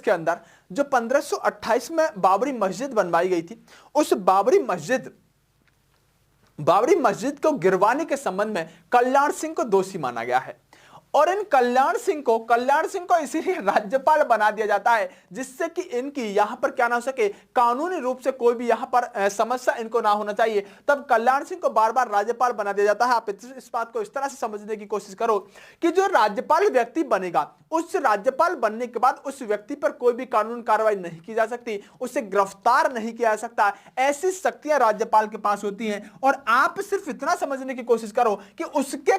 के अंदर जो 1528 में बाबरी मस्जिद बनवाई गई थी, उस बाबरी मस्जिद बाबरी मस्जिद को गिरवाने के संबंध में कल्याण सिंह को दोषी माना गया है और इन कल्याण सिंह को इसीलिए राज्यपाल बना दिया जाता है जिससे कि इनकी यहां पर क्या ना हो सके, कानूनी रूप से कोई भी यहां पर समस्या इनको ना होना चाहिए। तब कल्याण सिंह को बार बार राज्यपाल बना दिया जाता है। आप इस बात को इस तरह से समझने की कोशिश करो कि जो राज्यपाल व्यक्ति बनेगा, उस राज्यपाल बनने के बाद उस व्यक्ति पर कोई भी कानून कार्रवाई नहीं की जा सकती, उसे गिरफ्तार नहीं किया जा सकता। ऐसी शक्तियां राज्यपाल के पास होती हैं और आप सिर्फ इतना समझने की कोशिश करो कि उसके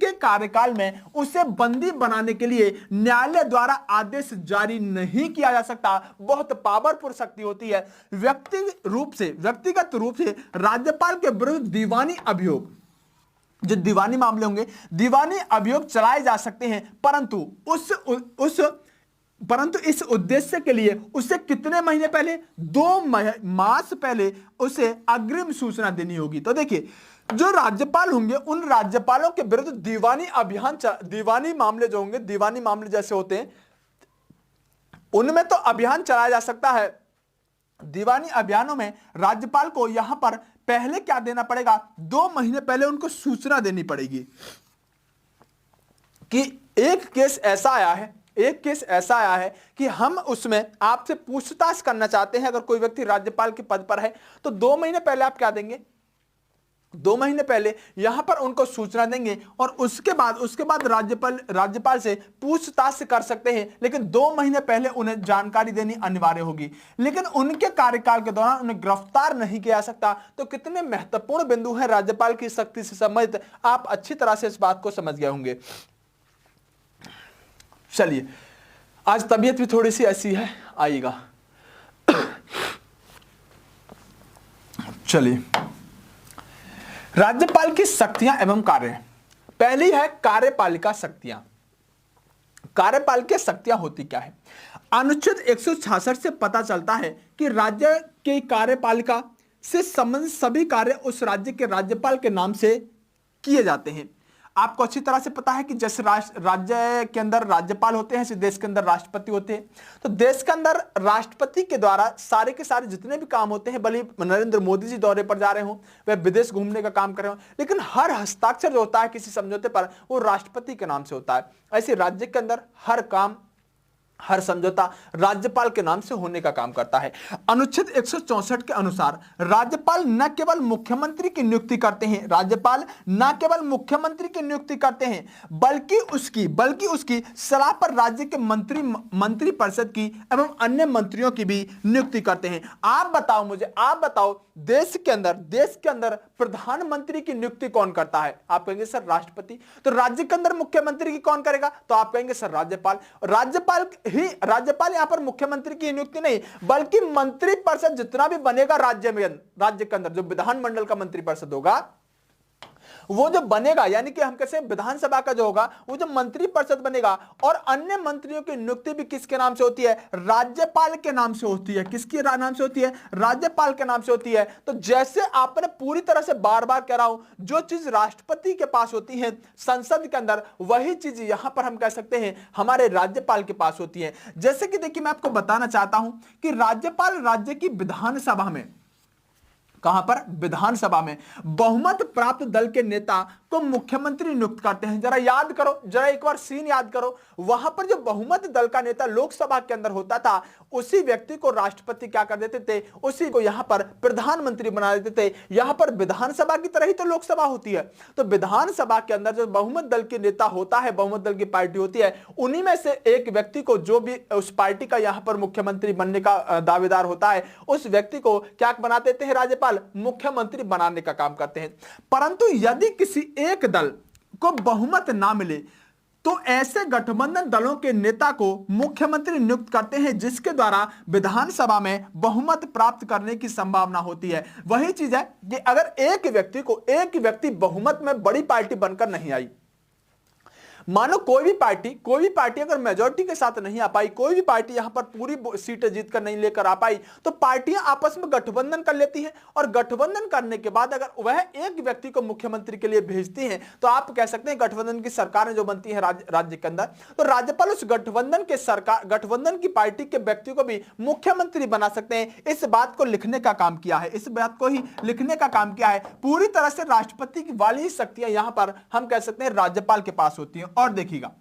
कार्यकाल में उसे बंदी बनाने के लिए न्यायालय द्वारा आदेश जारी नहीं किया जा सकता। बहुत पावरफुल शक्ति होती है। व्यक्तिगत रूप से राज्यपाल के विरुद्ध दीवानी अभियोग, जो दीवानी मामले होंगे, दीवानी अभियोग चलाए जा सकते हैं, परंतु इस उद्देश्य के लिए उसे कितने महीने पहले, 2 मास पहले उसे अग्रिम सूचना देनी होगी। तो देखिए, जो राज्यपाल होंगे उन राज्यपालों के विरुद्ध दीवानी मामले जो होंगे, दीवानी मामले जैसे होते हैं, उनमें तो अभियान चलाया जा सकता है। दीवानी अभियानों में राज्यपाल को यहां पर पहले क्या देना पड़ेगा, 2 महीने पहले उनको सूचना देनी पड़ेगी कि एक केस ऐसा आया है कि हम उसमें आपसे पूछताछ करना चाहते हैं। अगर कोई व्यक्ति राज्यपाल के पद पर है तो 2 महीने पहले आप क्या देंगे, 2 महीने पहले यहां पर उनको सूचना देंगे और उसके बाद राज्यपाल से पूछताछ कर सकते हैं, लेकिन 2 महीने पहले उन्हें जानकारी देनी अनिवार्य होगी। लेकिन उनके कार्यकाल के दौरान उन्हें गिरफ्तार नहीं किया जा सकता। तो कितने महत्वपूर्ण बिंदु हैं राज्यपाल की शक्ति से संबंधित, आप अच्छी तरह से इस बात को समझ गए होंगे। चलिए, आज तबीयत भी थोड़ी सी ऐसी है, आइएगा। चलिए, राज्यपाल की शक्तियां एवं कार्य। पहली है कार्यपालिका शक्तियां। कार्यपालिका शक्तियां होती क्या है? अनुच्छेद 166 से पता चलता है कि राज्य की कार्यपालिका से संबंधित सभी कार्य उस राज्य के राज्यपाल के नाम से किए जाते हैं। आपको अच्छी तरह से पता है कि जैसे राज्य के अंदर राज्यपाल होते हैं, ऐसे देश के अंदर राष्ट्रपति होते हैं। तो देश के अंदर राष्ट्रपति के द्वारा सारे के सारे जितने भी काम होते हैं, भले नरेंद्र मोदी जी दौरे पर जा रहे हों, वह विदेश घूमने का काम कर रहे हो, लेकिन हर हस्ताक्षर जो होता है किसी समझौते पर, वो राष्ट्रपति के नाम से होता है। ऐसे राज्य के अंदर हर काम, हर समझौता राज्यपाल के नाम से होने का काम करता है। अनुच्छेद 164 के अनुसार राज्यपाल न केवल मुख्यमंत्री की नियुक्ति करते हैं, बल्कि उसकी सलाह पर राज्य के मंत्री परिषद की एवं अन्य मंत्रियों की भी नियुक्ति करते हैं। आप बताओ देश के अंदर प्रधानमंत्री की नियुक्ति कौन करता है? आप कहेंगे सर राष्ट्रपति। तो राज्य के अंदर मुख्यमंत्री की कौन करेगा? तो आप कहेंगे सर राज्यपाल यहां पर मुख्यमंत्री की नियुक्ति नहीं, बल्कि मंत्री परिषद जितना भी बनेगा राज्य के अंदर, जो विधानमंडल का मंत्री परिषद होगा, वो जो बनेगा, यानी कि हम कैसे विधानसभा का जो होगा, वो जो मंत्री परिषद बनेगा, और अन्य मंत्रियों की नियुक्ति भी किसके नाम से होती है? राज्यपाल के नाम से होती है। किसके नाम से होती है? राज्यपाल के नाम से होती है। तो जैसे आपने पूरी तरह से बार बार कह रहा हूं, जो चीज राष्ट्रपति के पास होती है संसद के अंदर, वही चीज यहां पर हम कह सकते हैं हमारे राज्यपाल के पास होती है। जैसे कि देखिए, मैं आपको बताना चाहता हूं कि राज्यपाल राज्य की विधानसभा में, कहां पर? विधानसभा में बहुमत प्राप्त दल के नेता को मुख्यमंत्री नियुक्त करते हैं। जरा याद करो, जरा एक बार सीन याद करो, वहां पर जो बहुमत दल का नेता लोकसभा के अंदर होता था, उसी व्यक्ति को राष्ट्रपति क्या कर देते थे? उसी को यहां पर प्रधानमंत्री बना देते थे। यहां पर विधानसभा की तरह ही तो लोकसभा होती है। तो विधानसभा के अंदर जो बहुमत दल के नेता होता है, बहुमत दल की पार्टी होती है, उन्हीं में से एक व्यक्ति को, जो भी उस पार्टी का यहां पर मुख्यमंत्री बनने का दावेदार होता है, उस व्यक्ति को क्या बना देते हैं? राज्यपाल मुख्यमंत्री बनाने का काम करते हैं। परंतु यदि किसी एक दल को बहुमत ना मिले, तो ऐसे गठबंधन दलों के नेता को मुख्यमंत्री नियुक्त करते हैं, जिसके द्वारा विधानसभा में बहुमत प्राप्त करने की संभावना होती है। वही चीज है कि अगर एक व्यक्ति बहुमत में बड़ी पार्टी बनकर नहीं आई, मानो कोई भी पार्टी अगर मेजोरिटी के साथ नहीं आ पाई, कोई भी पार्टी यहां पर पूरी सीटें जीतकर नहीं लेकर आ पाई, तो पार्टियां आपस में गठबंधन कर लेती हैं, और गठबंधन करने के बाद अगर वह एक व्यक्ति को मुख्यमंत्री के लिए भेजती हैं, तो आप कह सकते हैं गठबंधन की सरकारें जो बनती है राज्य के अंदर, तो राज्यपाल उस गठबंधन की पार्टी के व्यक्ति को भी मुख्यमंत्री बना सकते हैं। इस बात को लिखने का काम किया है, इस बात को ही लिखने का काम किया है। पूरी तरह से राष्ट्रपति की वाली ही शक्तियां यहां पर हम कह सकते हैं राज्यपाल के पास होती हैं। और देखिएगा,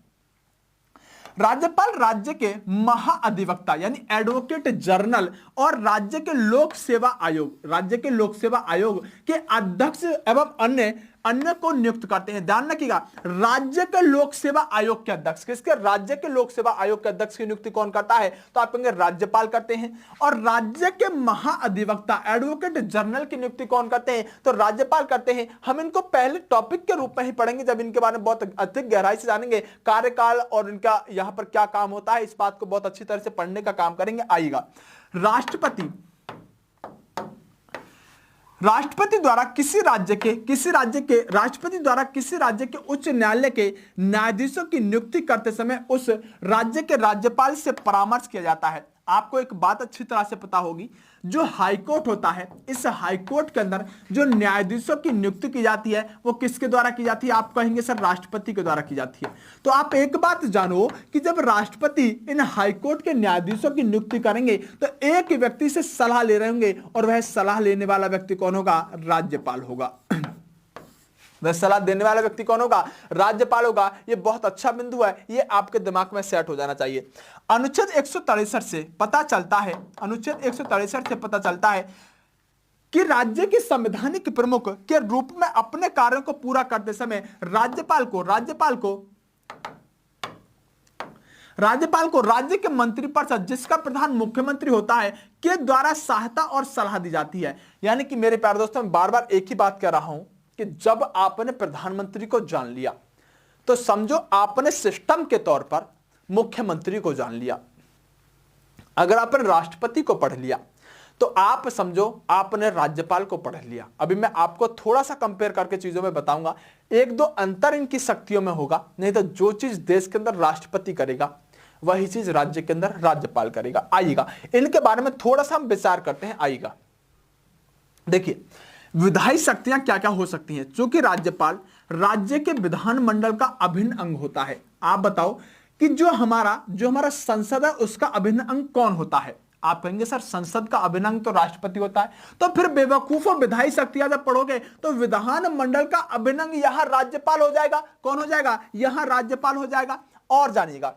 राज्यपाल राज्य के महाअधिवक्ता यानी एडवोकेट जनरल और राज्य के लोक सेवा आयोग के अध्यक्ष एवं अन्य को नियुक्त करते हैं। ध्यान रखिएगा, राज्य के लोक सेवा आयोग के अध्यक्ष, किसके? राज्य के लोक सेवा आयोग के अध्यक्ष की नियुक्ति कौन करता है? तो आप कहेंगे राज्यपाल करते हैं। और राज्य के महाअधिवक्ता एडवोकेट जनरल की नियुक्ति कौन करते हैं? तो राज्यपाल करते हैं। हम इनको पहले टॉपिक के रूप में ही पढ़ेंगे, जब इनके बारे में बहुत अधिक गहराई से जानेंगे, कार्यकाल और इनका यहां पर क्या काम होता है, इस बात को बहुत अच्छी तरह से पढ़ने का काम करेंगे। आइएगा, राष्ट्रपति द्वारा किसी राज्य के उच्च न्यायालय के न्यायाधीशों की नियुक्ति करते समय उस राज्य के राज्यपाल से परामर्श किया जाता है। आपको एक बात अच्छी तरह से पता होगी, जो हाईकोर्ट होता है, इस हाईकोर्ट के अंदर जो न्यायाधीशों की नियुक्ति की जाती है वो किसके द्वारा की जाती है? आप कहेंगे सर राष्ट्रपति के द्वारा की जाती है। तो आप एक बात जानो कि जब राष्ट्रपति इन हाईकोर्ट के न्यायाधीशों की नियुक्ति करेंगे तो एक व्यक्ति से सलाह ले रहे होंगे, और वह सलाह लेने वाला व्यक्ति कौन होगा? राज्यपाल होगा। वह सलाह देने वाला व्यक्ति कौन होगा? राज्यपाल होगा। यह बहुत अच्छा बिंदु है, यह आपके दिमाग में सेट हो जाना चाहिए। अनुच्छेद 163 से पता चलता है कि राज्य के संवैधानिक प्रमुख के रूप में अपने कार्यों को पूरा करते समय राज्यपाल को राज्य के मंत्रिपरिषद, जिसका प्रधान मुख्यमंत्री होता है, के द्वारा सहायता और सलाह दी जाती है। यानी कि मेरे प्यारे दोस्तों, मैं बार बार एक ही बात कह रहा हूं कि जब आपने प्रधानमंत्री को जान लिया तो समझो आपने सिस्टम के तौर पर मुख्यमंत्री को जान लिया। अगर आपने राष्ट्रपति को पढ़ लिया तो आप समझो आपने राज्यपाल को पढ़ लिया। अभी मैं आपको थोड़ा सा कंपेयर करके चीजों में बताऊंगा, एक दो अंतर इनकी शक्तियों में होगा। नहीं तो जो चीज देश के अंदर राष्ट्रपति करेगा वही चीज राज्य के अंदर राज्यपाल करेगा। आइएगा, इनके बारे में थोड़ा सा हम विचार करते हैं। आइएगा, देखिए विधायी शक्तियां क्या क्या हो सकती हैं। चूंकि राज्यपाल राज्य के विधानमंडल का अभिन्न अंग होता है। आप बताओ कि जो हमारा संसद है उसका अभिन्न अंग कौन होता है? आप कहेंगे सर संसद का अभिन्न अंग तो राष्ट्रपति होता है। तो फिर बेवकूफों, विधायी शक्तियां जब पढ़ोगे तो विधानमंडल का अभिन्न अंग यहां राज्यपाल हो जाएगा। कौन हो जाएगा? यहां राज्यपाल हो जाएगा। और जानिएगा,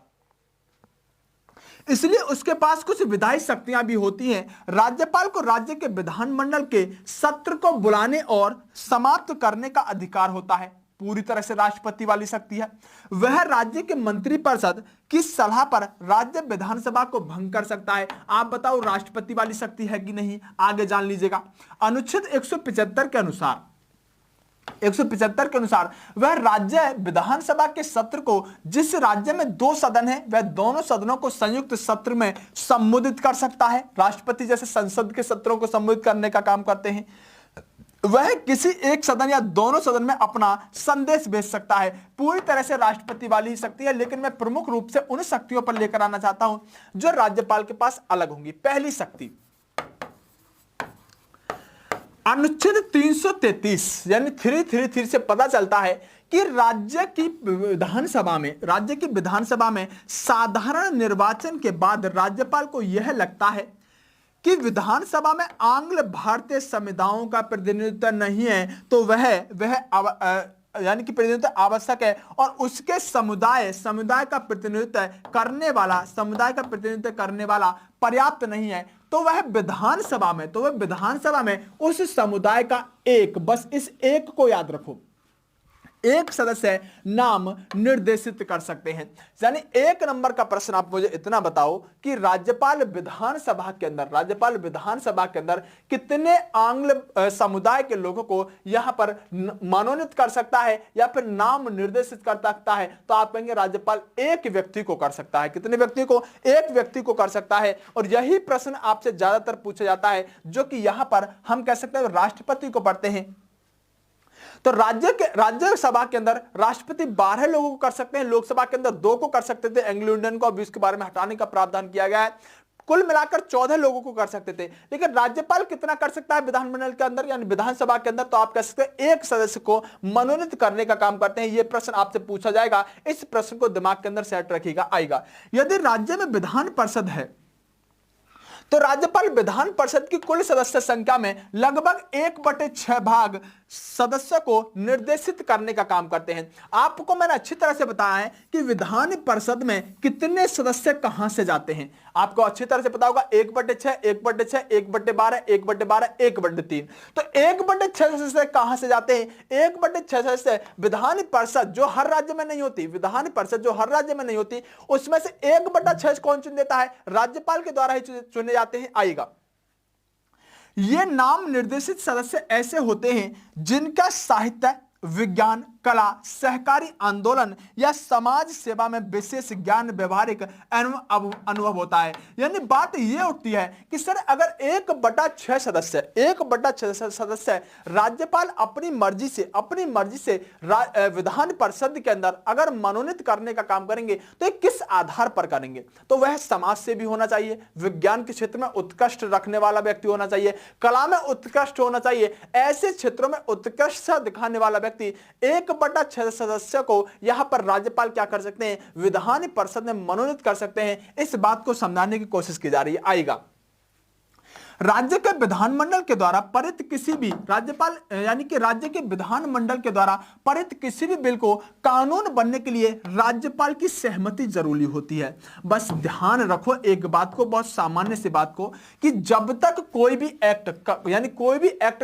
इसलिए उसके पास कुछ विधायी शक्तियां भी होती हैं। राज्यपाल को राज्य के विधानमंडल के सत्र को बुलाने और समाप्त करने का अधिकार होता है। पूरी तरह से राष्ट्रपति वाली शक्ति है। वह राज्य के मंत्रिपरिषद की सलाह पर राज्य विधानसभा को भंग कर सकता है। आप बताओ राष्ट्रपति वाली शक्ति है कि नहीं? आगे जान लीजिएगा। अनुच्छेद 175 के अनुसार वह राज्य विधानसभा के सत्र को, जिस राज्य में 2 सदन है, वह दोनों सदनों को संयुक्त सत्र में संबोधित कर सकता है। राष्ट्रपति जैसे संसद के सत्रों को संबोधित करने का काम करते हैं, वह किसी एक सदन या दोनों सदन में अपना संदेश भेज सकता है। पूरी तरह से राष्ट्रपति वाली ही शक्ति है, लेकिन मैं प्रमुख रूप से उन शक्तियों पर लेकर आना चाहता हूं जो राज्यपाल के पास अलग होंगी। पहली शक्ति, अनुच्छेद 333 यानी 333 से पता चलता है कि राज्य की विधानसभा में साधारण निर्वाचन के बाद राज्यपाल को यह लगता है कि विधानसभा में आंग्ल भारतीय समुदायों का प्रतिनिधित्व नहीं है, तो वह यानी कि प्रतिनिधित्व आवश्यक है, और उसके समुदाय का प्रतिनिधित्व करने वाला पर्याप्त नहीं है, तो वह विधानसभा में उस समुदाय का बस इस एक को याद रखो, एक सदस्य नाम निर्देशित कर सकते हैं। यानी 1 नंबर का प्रश्न आप मुझे इतना बताओ कि राज्यपाल विधानसभा के अंदर कितने आंग्ल समुदाय के लोगों को यहां पर मनोनीत कर सकता है या फिर नाम निर्देशित कर सकता है? तो आप कहेंगे राज्यपाल एक व्यक्ति को कर सकता है। कितने व्यक्ति को? एक व्यक्ति को कर सकता है। और यही प्रश्न आपसे ज्यादातर पूछा जाता है, जो कि यहां पर हम कह सकते हैं राष्ट्रपति को पढ़ते हैं। तो राज्यसभा के अंदर राष्ट्रपति 12 लोगों को कर सकते हैं, लोकसभा के अंदर 2 को कर सकते थे, एंग्लो इंडियन को अब इसके बारे में हटाने का प्रावधान किया गया है। कुल मिलाकर 14 लोगों को कर सकते थे, लेकिन राज्यपाल कितना कर सकता है विधानमंडल के अंदर यानी विधानसभा के अंदर? तो आप कह सकते हैं 1 सदस्य को मनोनीत करने का काम करते हैं। यह प्रश्न आपसे पूछा जाएगा, इस प्रश्न को दिमाग के अंदर सेट रखिएगा, आएगा। यदि राज्य में विधान परिषद है तो राज्यपाल विधान परिषद की कुल सदस्य संख्या में लगभग 1/6 भाग सदस्य को निर्देशित करने का काम करते हैं। आपको मैंने अच्छी तरह से बताया है कि विधान परिषद में कितने सदस्य कहां से जाते हैं, आपको अच्छी तरह से पता होगा। 1/6, 1/6, 1/12, 1/12, 1/3। तो 1/6 सदस्य कहां से जाते हैं? 1/6 सदस्य विधान परिषद जो हर राज्य में नहीं होती, विधान परिषद जो हर राज्य में नहीं होती, उसमें से 1/6 कौन चुन देता है? राज्यपाल के द्वारा ही चुने जाते हैं, आएगा। ये नाम निर्देशित सदस्य ऐसे होते हैं जिनका साहित्य, विज्ञान, कला, सहकारी आंदोलन या समाज सेवा में विशेष ज्ञान, व्यवहारिक अनुभव होता है। यानी बात यह उठती है कि सर अगर 1/6 सदस्य राज्यपाल अपनी मर्जी से विधान परिषद के अंदर अगर मनोनीत करने का काम करेंगे तो ये किस आधार पर करेंगे? तो वह समाज से भी होना चाहिए, विज्ञान के क्षेत्र में उत्कृष्ट रखने वाला व्यक्ति होना चाहिए, कला में उत्कृष्ट होना चाहिए। ऐसे क्षेत्रों में उत्कृष्ट दिखाने वाला व्यक्ति 1/6 सदस्य को यहां पर राज्यपाल क्या कर सकते हैं? विधान परिषद में मनोनीत कर सकते हैं। इस बात को समझाने की कोशिश की जा रही है, आएगा। राज्य के विधानमंडल के द्वारा पारित किसी भी राज्यपाल यानी कि राज्य के विधानमंडल के द्वारा पारित किसी भी बिल को कानून बनने के लिए राज्यपाल की सहमति जरूरी होती है। बस ध्यान रखो एक बात को, बहुत सामान्य सी बात को, कि जब तक कोई भी एक्ट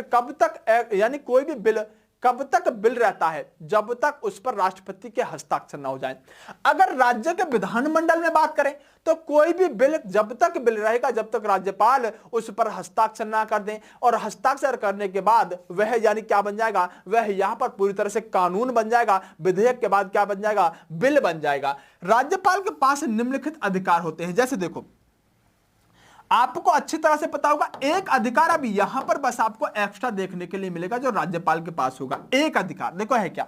कब तक बिल रहता है जब तक उस पर राष्ट्रपति के हस्ताक्षर न हो जाए। अगर राज्य के विधानमंडल में बात करें तो कोई भी बिल जब तक बिल रहेगा जब तक राज्यपाल उस पर हस्ताक्षर ना कर दें, और हस्ताक्षर करने के बाद वह यानी क्या बन जाएगा? वह यहां पर पूरी तरह से कानून बन जाएगा। विधेयक के बाद क्या बन जाएगा? बिल बन जाएगा। राज्यपाल के पास निम्नलिखित अधिकार होते हैं, जैसे देखो आपको अच्छी तरह से पता होगा, एक अधिकार अभी यहां पर बस आपको एक्स्ट्रा देखने के लिए मिलेगा जो राज्यपाल के पास होगा। एक अधिकार देखो है क्या?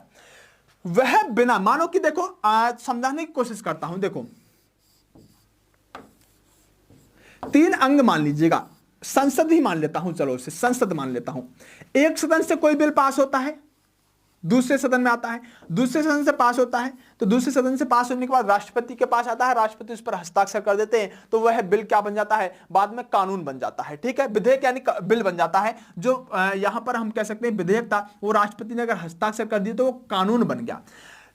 वह बिना, मानो कि देखो समझाने की कोशिश करता हूं, देखो 3 अंग मान लीजिएगा, संसद ही मान लेता हूं, चलो उसे संसद मान लेता हूं। एक सदन से कोई बिल पास होता है, दूसरे सदन में आता है, दूसरे सदन से पास होता है, तो दूसरे सदन से पास होने के बाद राष्ट्रपति के पास आता है, राष्ट्रपति उस पर हस्ताक्षर कर देते हैं, तो वह बिल क्या बन जाता है? बाद में कानून बन जाता है। ठीक है, विधेयक यानी बिल बन जाता है। जो यहां पर हम कह सकते हैं विधेयक था, वो राष्ट्रपति ने अगर हस्ताक्षर कर दिया तो वो कानून बन गया।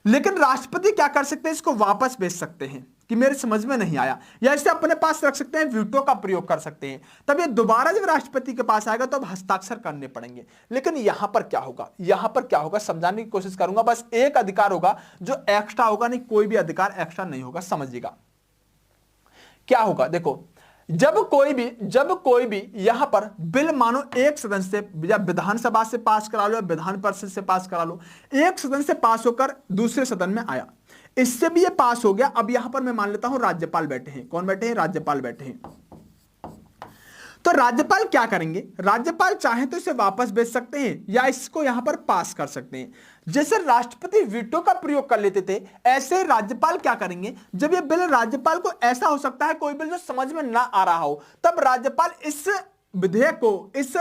लेकिन राष्ट्रपति क्या कर सकते हैं? इसको वापस भेज सकते हैं कि मेरे समझ में नहीं आया, या इसे अपने पास रख सकते हैं, वीटो का प्रयोग कर सकते हैं। तब ये दोबारा जब राष्ट्रपति के पास आएगा तो अब हस्ताक्षर करने पड़ेंगे। लेकिन यहां पर क्या होगा समझाने की कोशिश करूंगा। बस एक अधिकार होगा जो एक्स्ट्रा होगा, नहीं कोई भी अधिकार एक्स्ट्रा नहीं होगा। समझिएगा क्या होगा। देखो जब कोई भी यहां पर बिल मानो एक सदन से या विधानसभा से पास करा लो या विधान परिषद से पास करा लो, एक सदन से पास होकर दूसरे सदन में आया, इससे भी ये पास हो गया। अब यहां पर मैं मान लेता हूं राज्यपाल बैठे हैं। कौन बैठे हैं? राज्यपाल बैठे हैं। तो राज्यपाल क्या करेंगे? राज्यपाल चाहे तो इसे वापस भेज सकते हैं या इसको यहां पर पास कर सकते हैं। जैसे राष्ट्रपति वीटो का प्रयोग कर लेते थे, ऐसे राज्यपाल क्या करेंगे? जब ये बिल राज्यपाल को, ऐसा हो सकता है कोई बिल जो समझ में ना आ रहा हो, तब राज्यपाल इस विधेयक को, इस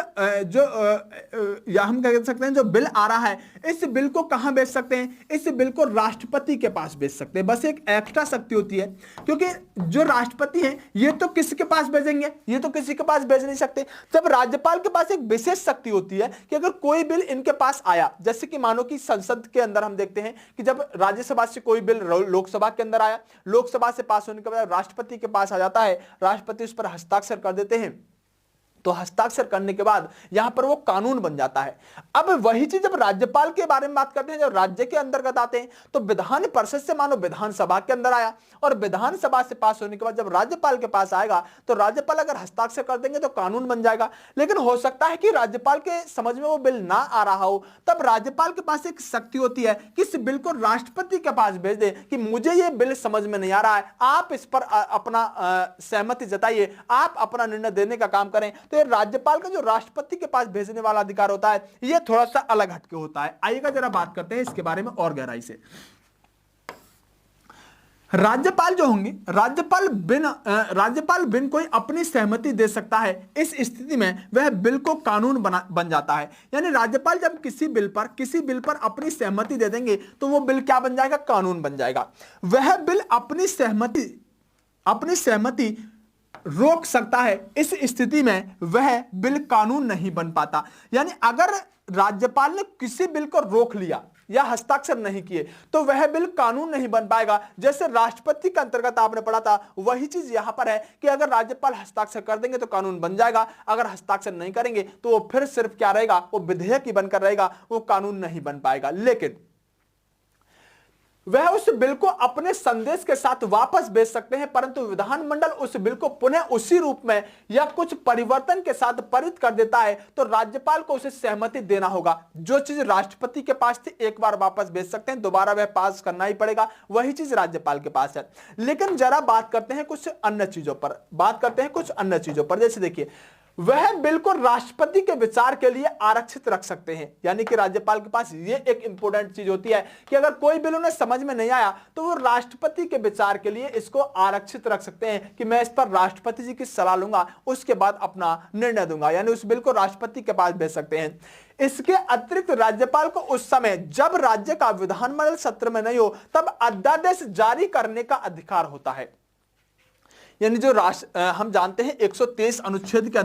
या हम कह सकते हैं जो बिल आ रहा है, इस बिल को कहां भेज सकते हैं? इस बिल को राष्ट्रपति के पास भेज सकते हैं। बस एक एक्स्ट्रा शक्ति होती है, क्योंकि जो राष्ट्रपति हैं ये तो किसके पास भेजेंगे? ये तो किसी के पास भेज नहीं सकते। जब राज्यपाल के पास एक विशेष शक्ति होती है कि अगर कोई बिल इनके पास आया, जैसे कि मानो कि संसद के अंदर हम देखते हैं कि जब राज्यसभा से कोई बिल लोकसभा के अंदर आया, लोकसभा से पास होने के बाद राष्ट्रपति के पास आ जाता है, राष्ट्रपति उस पर हस्ताक्षर कर देते हैं, तो हस्ताक्षर करने के बाद यहां पर वो कानून बन जाता है। अब वही चीज जब राज्यपाल के बारे में बात करते हैं, जब राज्य के अंतर्गत आते हैं, तो विधान परिषद से मानो विधानसभा के अंदर आया, और विधानसभा से पास होने के बाद जब राज्यपाल के पास आएगा तो राज्यपाल अगर हस्ताक्षर कर देंगे तो कानून बन जाएगा। लेकिन हो सकता है कि राज्यपाल के समझ में वो बिल ना आ रहा हो, तब राज्यपाल के पास एक शक्ति होती है कि इस बिल को राष्ट्रपति के पास भेज दे कि मुझे ये बिल समझ में नहीं आ रहा है, आप इस पर अपना सहमति जताइए, आप अपना निर्णय देने का काम करें। तो ये राज्यपाल का जो राष्ट्रपति के पास भेजने वाला अधिकार होता है ये थोड़ा सा अलग हटके होता है। आइएगा जरा बात करते हैं इसके बारे में और गहराई से। राज्यपाल जो होंगे, राज्यपाल बिन कोई अपनी सहमति दे सकता है। इस स्थिति में वह बिल को कानून बन जाता है। यानी राज्यपाल जब किसी बिल पर अपनी सहमति दे देंगे तो वो बिल क्या बन जाएगा, कानून बन जाएगा। वह बिल अपनी सहमति रोक सकता है। इस स्थिति में वह बिल कानून नहीं बन पाता। यानी अगर राज्यपाल ने किसी बिल को रोक लिया या हस्ताक्षर नहीं किए तो वह बिल कानून नहीं बन पाएगा। जैसे राष्ट्रपति के अंतर्गत आपने पढ़ा था, वही चीज यहां पर है कि अगर राज्यपाल हस्ताक्षर कर देंगे तो कानून बन जाएगा, अगर हस्ताक्षर नहीं करेंगे तो वो फिर सिर्फ क्या रहेगा, वो विधेयक ही बनकर रहेगा, वो कानून नहीं बन पाएगा। लेकिन वह उस बिल को अपने संदेश के साथ वापस भेज सकते हैं, परंतु विधानमंडल उस बिल को पुनः उसी रूप में या कुछ परिवर्तन के साथ पारित कर देता है तो राज्यपाल को उसे सहमति देना होगा। जो चीज राष्ट्रपति के पास थी एक बार वापस भेज सकते हैं, दोबारा वह पास करना ही पड़ेगा, वही चीज राज्यपाल के पास है। लेकिन जरा बात करते हैं कुछ अन्य चीजों पर, जैसे देखिए वह बिल को राष्ट्रपति के विचार के लिए आरक्षित रख सकते हैं। यानी कि राज्यपाल के पास ये एक इंपॉर्टेंट चीज होती है कि अगर कोई बिल उन्हें समझ में नहीं आया तो वो राष्ट्रपति के विचार के लिए इसको आरक्षित रख सकते हैं कि मैं इस पर राष्ट्रपति जी की सलाह लूंगा, उसके बाद अपना निर्णय दूंगा। यानी उस बिल को राष्ट्रपति के पास भेज सकते हैं। इसके अतिरिक्त राज्यपाल को उस समय जब राज्य का विधानमंडल सत्र में नहीं हो तब अध्यादेश जारी करने का अधिकार होता है। यानी जो हम जानते हैं 123 अनुच्छेद के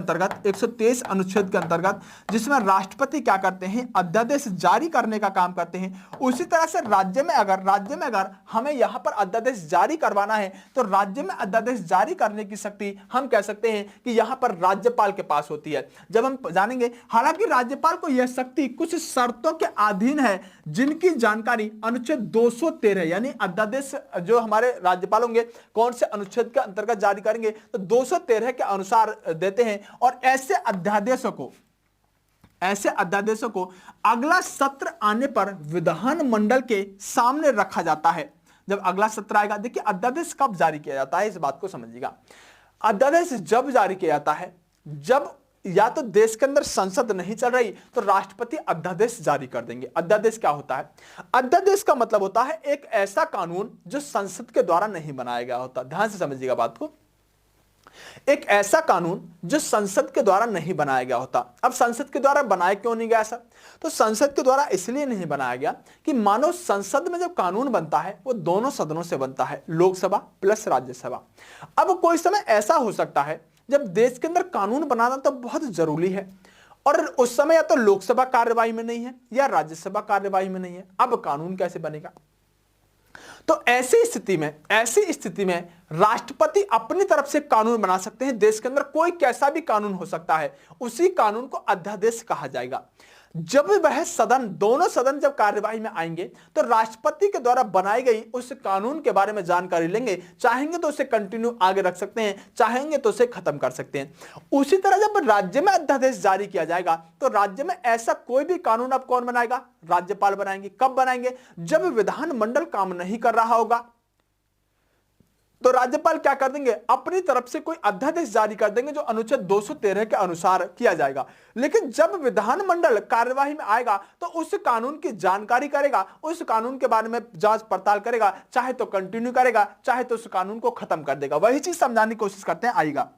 अंतर्गत जिसमें राष्ट्रपति क्या करते हैं, अध्यादेश जारी करने का काम करते हैं। उसी तरह से राज्य में अगर हमें यहां पर अध्यादेश जारी करवाना है तो राज्य में अध्यादेश जारी करने की शक्ति हम कह सकते हैं कि यहां पर राज्यपाल के पास होती है। जब हम जानेंगे, हालांकि राज्यपाल को यह शक्ति कुछ शर्तों के अधीन है जिनकी जानकारी अनुच्छेद 213 यानी अध्यादेश जो हमारे राज्यपाल होंगे कौन से अनुच्छेद के अंतर्गत जारी करेंगे तो 213 के अनुसार देते हैं। और ऐसे अध्यादेशों को अगला सत्र आने पर विधानमंडल के सामने रखा जाता है। जब अगला सत्र आएगा, देखिए अध्यादेश कब जारी किया जाता है, इस बात को समझिएगा। अध्यादेश जब जारी किया जाता है जब या तो देश के अंदर संसद नहीं चल रही तो राष्ट्रपति अध्यादेश जारी कर देंगे। अध्यादेश क्या होता है? अध्यादेश का मतलब होता है एक ऐसा कानून जो संसद के द्वारा नहीं बनाया गया होता। ध्यान से समझिएगा बात को, एक ऐसा कानून जो संसद के द्वारा नहीं बनाया गया होता। अब संसद के द्वारा बनाया क्यों नहीं गया ऐसा? तो संसद के द्वारा इसलिए नहीं बनाया गया कि मानो संसद में जब कानून बनता है वो दोनों सदनों से बनता है, लोकसभा प्लस राज्यसभा। अब कोई समय ऐसा हो सकता है जब देश के अंदर कानून बनाना तो बहुत जरूरी है और उस समय या तो लोकसभा कार्यवाही में नहीं है या राज्यसभा कार्यवाही में नहीं है, अब कानून कैसे बनेगा? तो ऐसी स्थिति में राष्ट्रपति अपनी तरफ से कानून बना सकते हैं। देश के अंदर कोई कैसा भी कानून हो सकता है, उसी कानून को अध्यादेश कहा जाएगा। जब वह दोनों सदन जब कार्यवाही में आएंगे तो राष्ट्रपति के द्वारा बनाई गई उस कानून के बारे में जानकारी लेंगे, चाहेंगे तो उसे कंटिन्यू आगे रख सकते हैं, चाहेंगे तो उसे खत्म कर सकते हैं। उसी तरह जब राज्य में अध्यादेश जारी किया जाएगा तो राज्य में ऐसा कोई भी कानून अब कौन बनाएगा? राज्यपाल बनाएंगे। कब बनाएंगे? जब विधानमंडल काम नहीं कर रहा होगा तो राज्यपाल क्या कर देंगे? अपनी तरफ से कोई अध्यादेश जारी कर देंगे जो अनुच्छेद 213 के अनुसार किया जाएगा। लेकिन जब विधानमंडल कार्यवाही में आएगा तो उस कानून की जानकारी करेगा, उस कानून के बारे में जांच पड़ताल करेगा, चाहे तो कंटिन्यू करेगा, चाहे तो उस कानून को खत्म कर देगा। वही चीज समझाने की कोशिश करते हैं। आएगा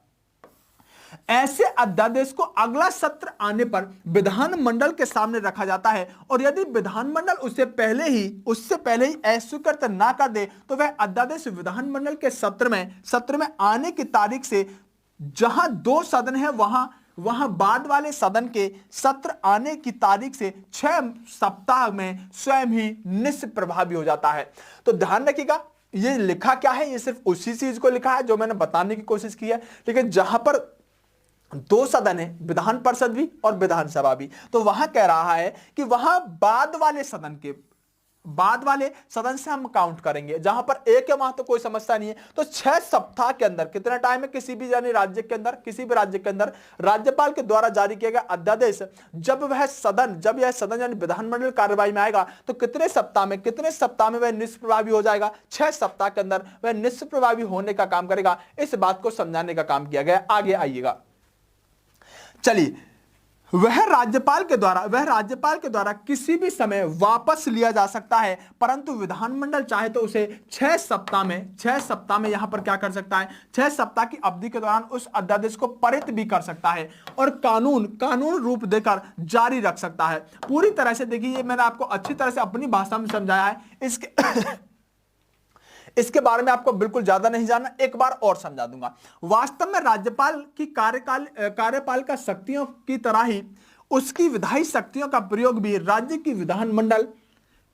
ऐसे अध्यादेश को अगला सत्र आने पर विधानमंडल के सामने रखा जाता है और यदि विधानमंडल उससे पहले ही अस्वीकृत ना कर दे तो वह अध्यादेश विधानमंडल के सत्र में आने की तारीख से, जहां 2 सदन है वहां बाद वाले सदन के सत्र आने की तारीख से 6 सप्ताह में स्वयं ही निष्प्रभावी हो जाता है। तो ध्यान रखिएगा, ये लिखा क्या है, ये सिर्फ उसी चीज को लिखा है जो मैंने बताने की कोशिश की है। लेकिन जहां पर 2 सदन है, विधान परिषद भी और विधानसभा भी, तो वहां कह रहा है कि वहां बाद वाले सदन से हम काउंट करेंगे। जहां पर एक है वहां तो कोई समस्या नहीं है। तो 6 सप्ताह के अंदर, कितना टाइम है किसी भी राज्य के अंदर राज्यपाल के द्वारा जारी किया गया अध्यादेश जब यह सदन यानी विधानमंडल कार्यवाही में आएगा तो कितने सप्ताह में वह निष्प्रभावी हो जाएगा? 6 सप्ताह के अंदर वह निष्प्रभावी होने का काम करेगा। इस बात को समझाने का काम किया गया। आगे आइएगा, चलिए, वह राज्यपाल के द्वारा किसी भी समय वापस लिया जा सकता है, परंतु विधानमंडल चाहे तो उसे 6 सप्ताह में यहां पर क्या कर सकता है, 6 सप्ताह की अवधि के दौरान उस अध्यादेश को पारित भी कर सकता है और कानून रूप देकर जारी रख सकता है। पूरी तरह से देखिए, ये मैंने आपको अच्छी तरह से अपनी भाषा में समझाया है। इसके बारे में आपको बिल्कुल ज्यादा नहीं जानना, एक बार और समझा दूंगा। वास्तव में राज्यपाल की कार्यपालिका शक्तियों की तरह ही उसकी विधायी शक्तियों का प्रयोग भी राज्य की विधानमंडल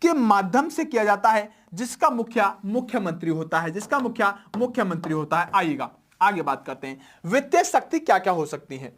के माध्यम से किया जाता है, जिसका मुखिया मुख्यमंत्री होता है। आइएगा आगे बात करते हैं, वित्तीय शक्ति क्या क्या हो सकती है।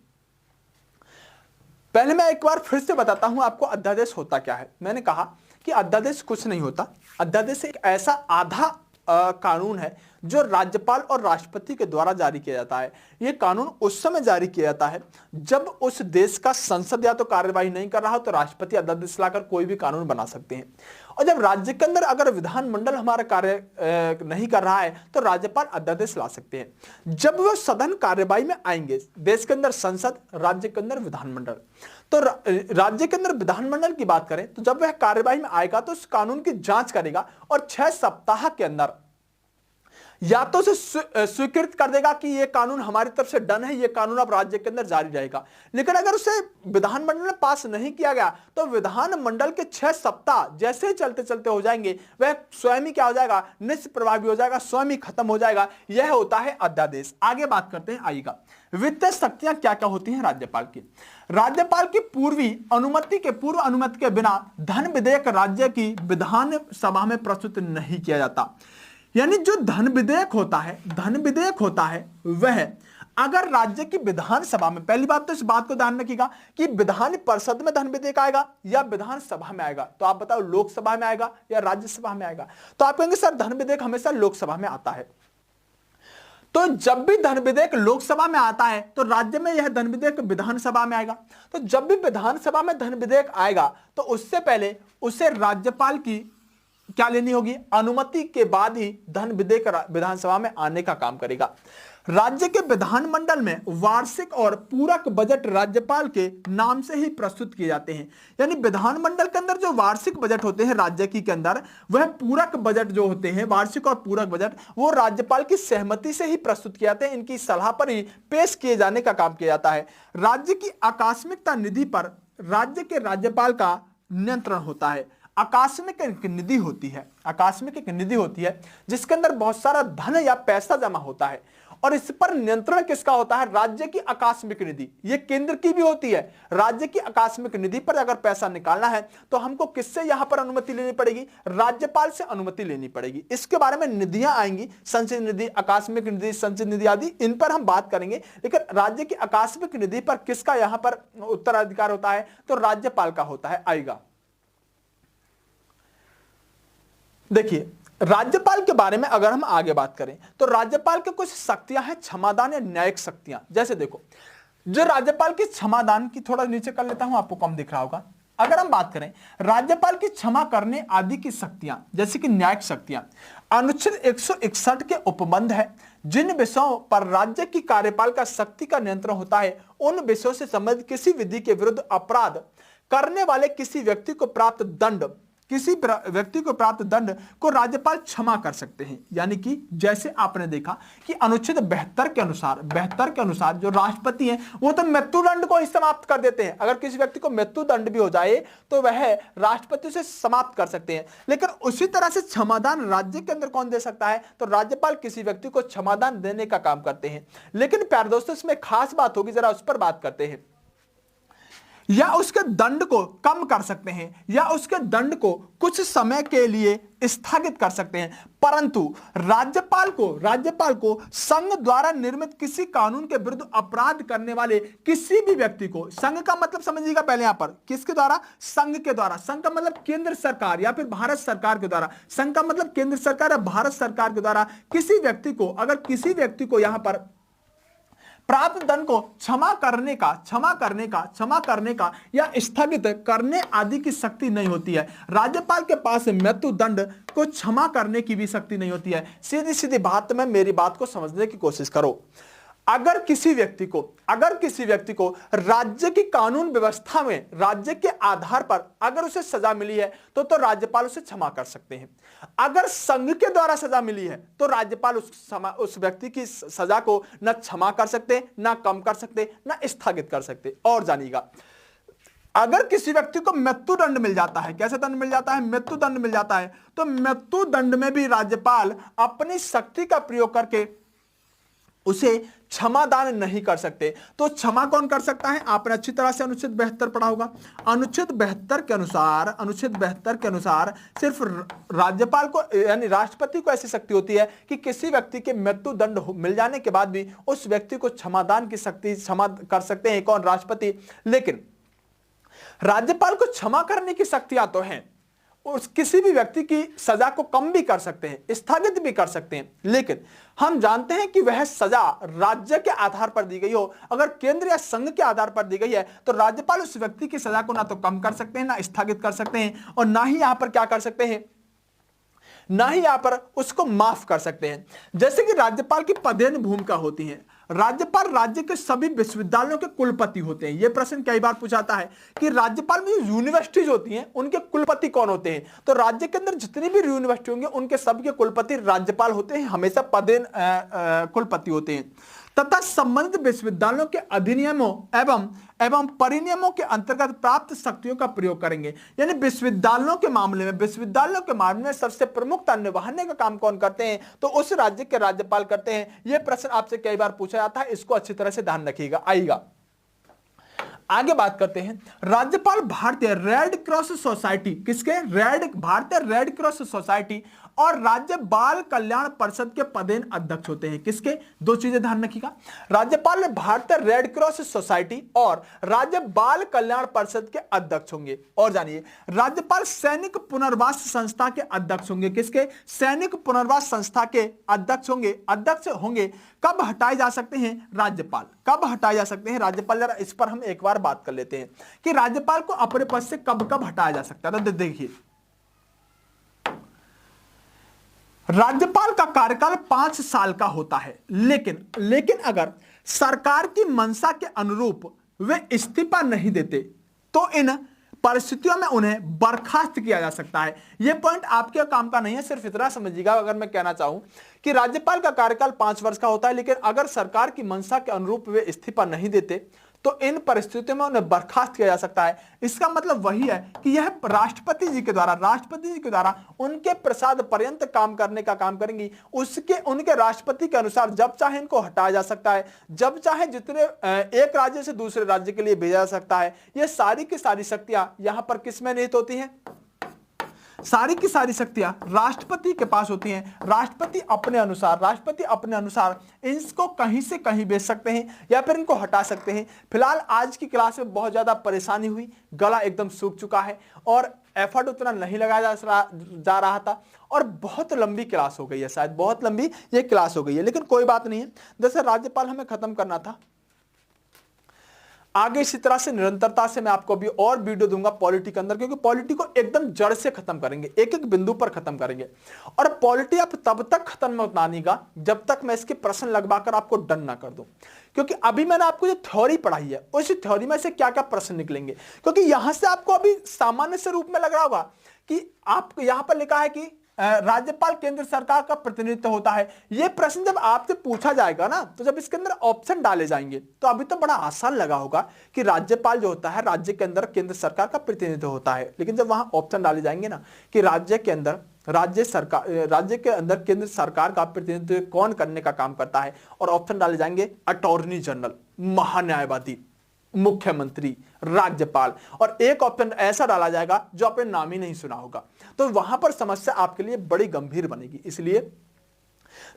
पहले मैं एक बार फिर से बताता हूं आपको अध्यादेश होता क्या है। मैंने कहा कि अध्यादेश कुछ नहीं होता, अध्यादेश एक ऐसा आधा कानून है जो राज्यपाल और राष्ट्रपति के द्वारा जारी किया जाता है। यह कानून उस समय जारी किया जाता है जब उस देश का संसद या तो कार्यवाही नहीं कर रहा हो, तो राष्ट्रपति अध्यादेश लाकर कोई भी कानून बना सकते हैं। और जब राज्य के अंदर अगर विधानमंडल हमारा कार्य नहीं कर रहा है, तो राज्यपाल अध्यादेश ला सकते हैं। जब वो सदन कार्यवाही में आएंगे, देश के अंदर संसद, राज्य के अंदर विधानमंडल, तो राज्य के अंदर विधानमंडल की बात करें तो जब वह कार्यवाही में आएगा तो उस कानून की जांच करेगा और 6 सप्ताह के अंदर या तो उसे स्वीकृत कर देगा कि यह कानून हमारी तरफ से डन है, यह कानून अब राज्य के अंदर जारी रहेगा। लेकिन अगर उसे विधानमंडल में पास नहीं किया गया तो विधानमंडल के 6 सप्ताह जैसे ही चलते चलते हो जाएंगे, वह स्वयं ही क्या हो जाएगा, निष्प्रभावी हो जाएगा, स्वयं ही खत्म हो जाएगा। यह होता है अध्यादेश। आगे बात करते हैं, आइएगा, वित्तीय शक्तियां क्या क्या होती हैं राज्यपाल की। राज्यपाल की पूर्व अनुमति के बिना धन विधेयक राज्य की विधान सभा में प्रस्तुत नहीं किया जाता। यानी जो धन विधेयक होता है वह अगर राज्य की विधानसभा में, पहली बात तो इस बात को ध्यान रखिएगा कि विधान परिषद में धन विधेयक आएगा या विधानसभा में आएगा। तो आप बताओ लोकसभा में आएगा या राज्यसभा में आएगा। तो आप कहेंगे सर धन विधेयक हमेशा लोकसभा में आता है। तो जब भी धन विधेयक लोकसभा में आता है तो राज्य में यह धन विधेयक विधानसभा में आएगा। तो जब भी विधानसभा में धन विधेयक आएगा तो उससे पहले उसे राज्यपाल की क्या लेनी होगी, अनुमति के बाद ही धन विधेयक विधानसभा में आने का काम करेगा। राज्य के विधानमंडल में वार्षिक और पूरक बजट राज्यपाल के नाम से ही प्रस्तुत किए जाते हैं। यानी विधानमंडल के अंदर जो वार्षिक बजट होते हैं राज्य की के अंदर, वह पूरक बजट जो होते हैं, वार्षिक और पूरक बजट, वो राज्यपाल की सहमति से ही प्रस्तुत किए जाते हैं। इनकी सलाह पर ही पेश किए जाने का काम किया जाता है। राज्य की आकस्मिकता निधि पर राज्य के राज्यपाल का नियंत्रण होता है। आकस्मिक एक निधि होती है जिसके अंदर बहुत सारा धन या पैसा जमा होता है और इस पर नियंत्रण किसका होता है, राज्य की आकस्मिक निधि। ये केंद्र की भी होती है। राज्य की आकस्मिक निधि पर अगर पैसा निकालना है तो हमको किससे यहां पर अनुमति लेनी पड़ेगी, राज्यपाल से अनुमति लेनी पड़ेगी। इसके बारे में निधियां आएंगी, संचय निधि, आकस्मिक निधि, संचय निधि आदि, इन पर हम बात करेंगे। लेकिन राज्य की आकस्मिक निधि पर किसका यहां पर उत्तराधिकार होता है, तो राज्यपाल का होता है। आएगा, देखिए राज्यपाल के बारे में अगर हम आगे बात करें तो राज्यपाल के कुछ शक्तियां हैं, क्षमादान या न्यायिक शक्तियां। जैसे देखो, जो राज्यपाल की क्षमादान की, थोड़ा नीचे कर लेता हूं, आपको कम दिख रहा होगा। अगर हम बात करें राज्यपाल की क्षमा करने आदि की शक्तियां, जैसे कि न्यायिक शक्तियां, अनुच्छेद 161 के उपबंध है। जिन विषयों पर राज्य की कार्यपाल का शक्ति का नियंत्रण होता है, उन विषयों से संबंधित किसी विधि के विरुद्ध अपराध करने वाले किसी व्यक्ति को प्राप्त दंड को राज्यपाल क्षमा कर सकते हैं। यानी कि जैसे आपने देखा कि अनुच्छेद 72 के अनुसार जो राष्ट्रपति हैं वो तो मृत्युदंड को ही समाप्त कर देते हैं। अगर किसी व्यक्ति को मृत्युदंड भी हो जाए तो वह राष्ट्रपति से समाप्त कर सकते हैं। लेकिन उसी तरह से क्षमादान राज्य के अंदर कौन दे सकता है, तो राज्यपाल किसी व्यक्ति को क्षमादान देने का काम करते हैं। लेकिन प्यारे दोस्तों, इसमें खास बात होगी, जरा उस पर बात करते हैं। या उसके दंड को कम कर सकते हैं या उसके दंड को कुछ समय के लिए स्थगित कर सकते हैं। परंतु राज्यपाल को संघ द्वारा निर्मित किसी कानून के विरुद्ध अपराध करने वाले किसी भी व्यक्ति को, संघ का मतलब समझिएगा पहले यहां पर, किसके द्वारा, संघ के द्वारा। संघ का मतलब केंद्र सरकार या फिर भारत सरकार के द्वारा। संघ का मतलब केंद्र सरकार या भारत सरकार के द्वारा किसी व्यक्ति को, अगर किसी व्यक्ति को यहां पर प्राप्त दंड को क्षमा करने का या स्थगित करने आदि की शक्ति नहीं होती है। राज्यपाल के पास मृत्यु दंड को क्षमा करने की भी शक्ति नहीं होती है। सीधी सीधी बात में मेरी बात को समझने की कोशिश करो। अगर किसी व्यक्ति को राज्य की कानून व्यवस्था में राज्य के आधार पर अगर उसे सजा मिली है तो राज्यपाल उसे क्षमा कर सकते हैं। अगर संघ के द्वारा सजा मिली है तो राज्यपाल उस व्यक्ति की सजा को न क्षमा कर सकते, न कम कर सकते, न स्थगित कर सकते। और जानिएगा, अगर किसी व्यक्ति को मृत्यु दंड मिल जाता है, कैसे दंड मिल जाता है? मृत्यु दंड मिल जाता है, तो मृत्यु दंड में भी राज्यपाल अपनी शक्ति का प्रयोग करके उसे क्षमादान नहीं कर सकते। तो क्षमा कौन कर सकता है? आपने अच्छी तरह से अनुच्छेद 72 पढ़ा होगा। अनुच्छेद 72 के अनुसार सिर्फ राज्यपाल को यानी राष्ट्रपति को ऐसी शक्ति होती है कि किसी व्यक्ति के मृत्यु दंड मिल जाने के बाद भी उस व्यक्ति को क्षमादान की शक्ति क्षमा कर सकते हैं। कौन? राष्ट्रपति। लेकिन राज्यपाल को क्षमा करने की शक्तियां तो हैं, उस किसी भी व्यक्ति की सजा को कम भी कर सकते हैं, स्थगित भी कर सकते हैं। लेकिन हम जानते हैं कि वह सजा राज्य के आधार पर दी गई हो, अगर केंद्र या संघ के आधार पर दी गई है तो राज्यपाल उस व्यक्ति की सजा को ना तो कम कर सकते हैं, ना स्थगित कर सकते हैं, और ना ही यहां पर क्या कर सकते हैं, ना ही यहां पर उसको माफ कर सकते हैं। जैसे कि राज्यपाल की पदेन भूमिका होती है। राज्यपाल राज्य के सभी विश्वविद्यालयों के कुलपति होते हैं। यह प्रश्न कई बार पूछा जाता है कि राज्यपाल में जो यूनिवर्सिटीज होती हैं उनके कुलपति कौन होते हैं? तो राज्य के अंदर जितनी भी यूनिवर्सिटी होंगे उनके सबके कुलपति राज्यपाल होते हैं, हमेशा पदेन कुलपति होते हैं। तथा संबंधित विश्वविद्यालयों के अधिनियमों एवं परिनियमों के अंतर्गत प्राप्त शक्तियों का प्रयोग करेंगे। यानी विश्वविद्यालयों के मामले में सबसे प्रमुखता निभाने का काम कौन करते हैं? तो उस राज्य के राज्यपाल करते हैं। यह प्रश्न आपसे कई बार पूछा जाता है, इसको अच्छी तरह से ध्यान रखिएगा। आइएगा आगे बात करते हैं। राज्यपाल भारतीय रेड क्रॉस सोसाइटी, किसके? भारतीय रेड क्रॉस सोसाइटी और राज्य बाल कल्याण परिषद के पदेन अध्यक्ष होते हैं। किसके? दो चीजें ध्यान रखिएगा। राज्यपाल भारतीय रेड क्रॉस सोसाइटी और राज्य बाल कल्याण परिषद के अध्यक्ष होंगे। और जानिए, राज्यपाल सैनिक पुनर्वास संस्था के अध्यक्ष होंगे। किसके? सैनिक पुनर्वास संस्था के अध्यक्ष होंगे। कब हटाए जा सकते हैं? राज्यपाल। कब हटाए जा सकते हैं? राज्यपाल। जरा इस पर हम एक बार बात कर लेते हैं कि राज्यपाल को अपने पद से कब कब हटाया जा सकता है। तो देखिए, राज्यपाल का कार्यकाल 5 साल का होता है, लेकिन अगर सरकार की मंशा के अनुरूप वे इस्तीफा नहीं देते तो इन परिस्थितियों में उन्हें बर्खास्त किया जा सकता है। यह पॉइंट आपके काम का नहीं है, सिर्फ इतना समझिएगा। अगर मैं कहना चाहूं कि राज्यपाल का कार्यकाल 5 वर्ष का होता है, लेकिन अगर सरकार की मंशा के अनुरूप वे इस्तीफा नहीं देते तो इन परिस्थितियों में उन्हें बर्खास्त किया जा सकता है। इसका मतलब वही है कि यह राष्ट्रपति जी के द्वारा उनके प्रसाद पर्यंत काम करने का काम करेंगी। उनके राष्ट्रपति के अनुसार जब चाहे इनको हटाया जा सकता है, जब चाहे जितने एक राज्य से दूसरे राज्य के लिए भेजा जा सकता है। ये सारी की सारी शक्तियां यहां पर किसमें निहित होती हैं? सारी की सारी शक्तियां राष्ट्रपति के पास होती हैं। राष्ट्रपति अपने अनुसार इसको कहीं से कहीं भेज सकते हैं या फिर इनको हटा सकते हैं। फिलहाल आज की क्लास में बहुत ज्यादा परेशानी हुई, गला एकदम सूख चुका है और एफर्ट उतना नहीं लगाया जा रहा था और बहुत लंबी क्लास हो गई है, शायद बहुत लंबी ये क्लास हो गई है, लेकिन कोई बात नहीं है। जैसे राज्यपाल हमें खत्म करना था, आगे इसी तरह से निरंतरता से मैं आपको अभी और वीडियो दूंगा पॉलिटी के अंदर, क्योंकि पॉलिटी को एकदम जड़ से खत्म करेंगे, एक एक बिंदु पर खत्म करेंगे। और पॉलिटी आप तब तक खत्म मत मानिएगा जब तक मैं इसके प्रश्न लगवाकर आपको डन ना कर दूं, क्योंकि अभी मैंने आपको जो थ्योरी पढ़ाई है उस थ्योरी में से क्या क्या प्रश्न निकलेंगे, क्योंकि यहां से आपको अभी सामान्य से रूप में लग रहा होगा कि आप यहां पर लिखा है कि राज्यपाल केंद्र सरकार का प्रतिनिधित्व होता है। यह प्रश्न जब आपसे पूछा जाएगा ना, तो जब इसके अंदर ऑप्शन डाले जाएंगे तो अभी तो बड़ा आसान लगा होगा कि राज्यपाल जो होता है राज्य के अंदर केंद्र सरकार का प्रतिनिधित्व होता है, लेकिन जब वहां ऑप्शन डाले जाएंगे ना कि राज्य के अंदर केंद्र सरकार का प्रतिनिधित्व कौन करने का काम करता है, और ऑप्शन डाले जाएंगे अटॉर्नी जनरल, महान्यायवादी, मुख्यमंत्री, राज्यपाल, और एक ऑप्शन ऐसा डाला जाएगा जो आपने नाम ही नहीं सुना होगा, तो वहां पर समस्या आपके लिए बड़ी गंभीर बनेगी। इसलिए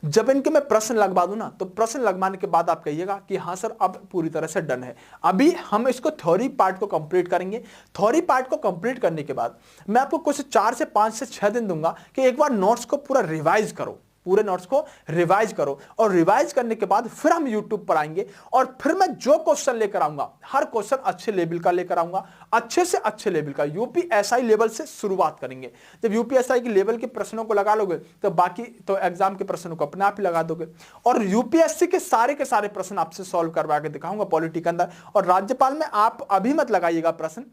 जब इनके मैं प्रश्न लगवा दूं ना, तो प्रश्न लगवाने के बाद आप कहिएगा कि हाँ सर अब पूरी तरह से डन है। अभी हम इसको थ्योरी पार्ट को कंप्लीट करेंगे। थ्योरी पार्ट को कंप्लीट करने के बाद मैं आपको कुछ 4 से 5 से 6 दिन दूंगा कि एक बार नोट्स को पूरा रिवाइज करो, पूरे नोट्स को रिवाइज करो और रिवाइज करने के बाद फिर हम यूट्यूब पर आएंगे और फिर मैं जो क्वेश्चन लेकर आऊंगा हर क्वेश्चन अच्छे लेवल का लेकर आऊंगा, अच्छे से अच्छे लेवल का। यूपीएसआई लेवल से शुरुआत करेंगे। जब यूपीएसआई के लेवल के प्रश्नों को लगा लोगे तो बाकी तो एग्जाम के प्रश्नों को अपने आप ही लगा दोगे। और यूपीएससी के सारे प्रश्न आपसे सॉल्व करवा के दिखाऊंगा पॉलिटी के अंदर। और राज्यपाल में आप अभी मत लगाइएगा प्रश्न,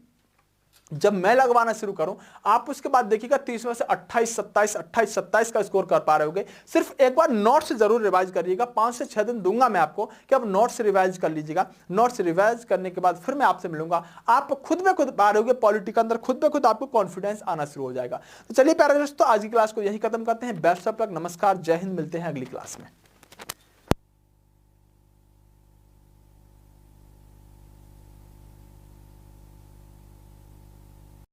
जब मैं लगवाना शुरू करूं आप उसके बाद देखिएगा 30 में से 28 27 का स्कोर कर पा रहे होगे। सिर्फ एक बार नोट्स जरूर रिवाइज करिएगा। 5 से 6 दिन दूंगा मैं आपको कि आप नोट्स रिवाइज कर लीजिएगा। नोट्स रिवाइज करने के बाद फिर मैं आपसे मिलूंगा। आप खुद में खुद पा रहे होगे पॉलिटी के अंदर, खुद में खुद आपको कॉन्फिडेंस आना शुरू हो जाएगा। तो चलिए प्यारे दोस्तों, आज की क्लास को यही खत्म करते हैं। बेस्ट ऑफ लक, नमस्कार, जय हिंद। मिलते हैं अगली क्लास में।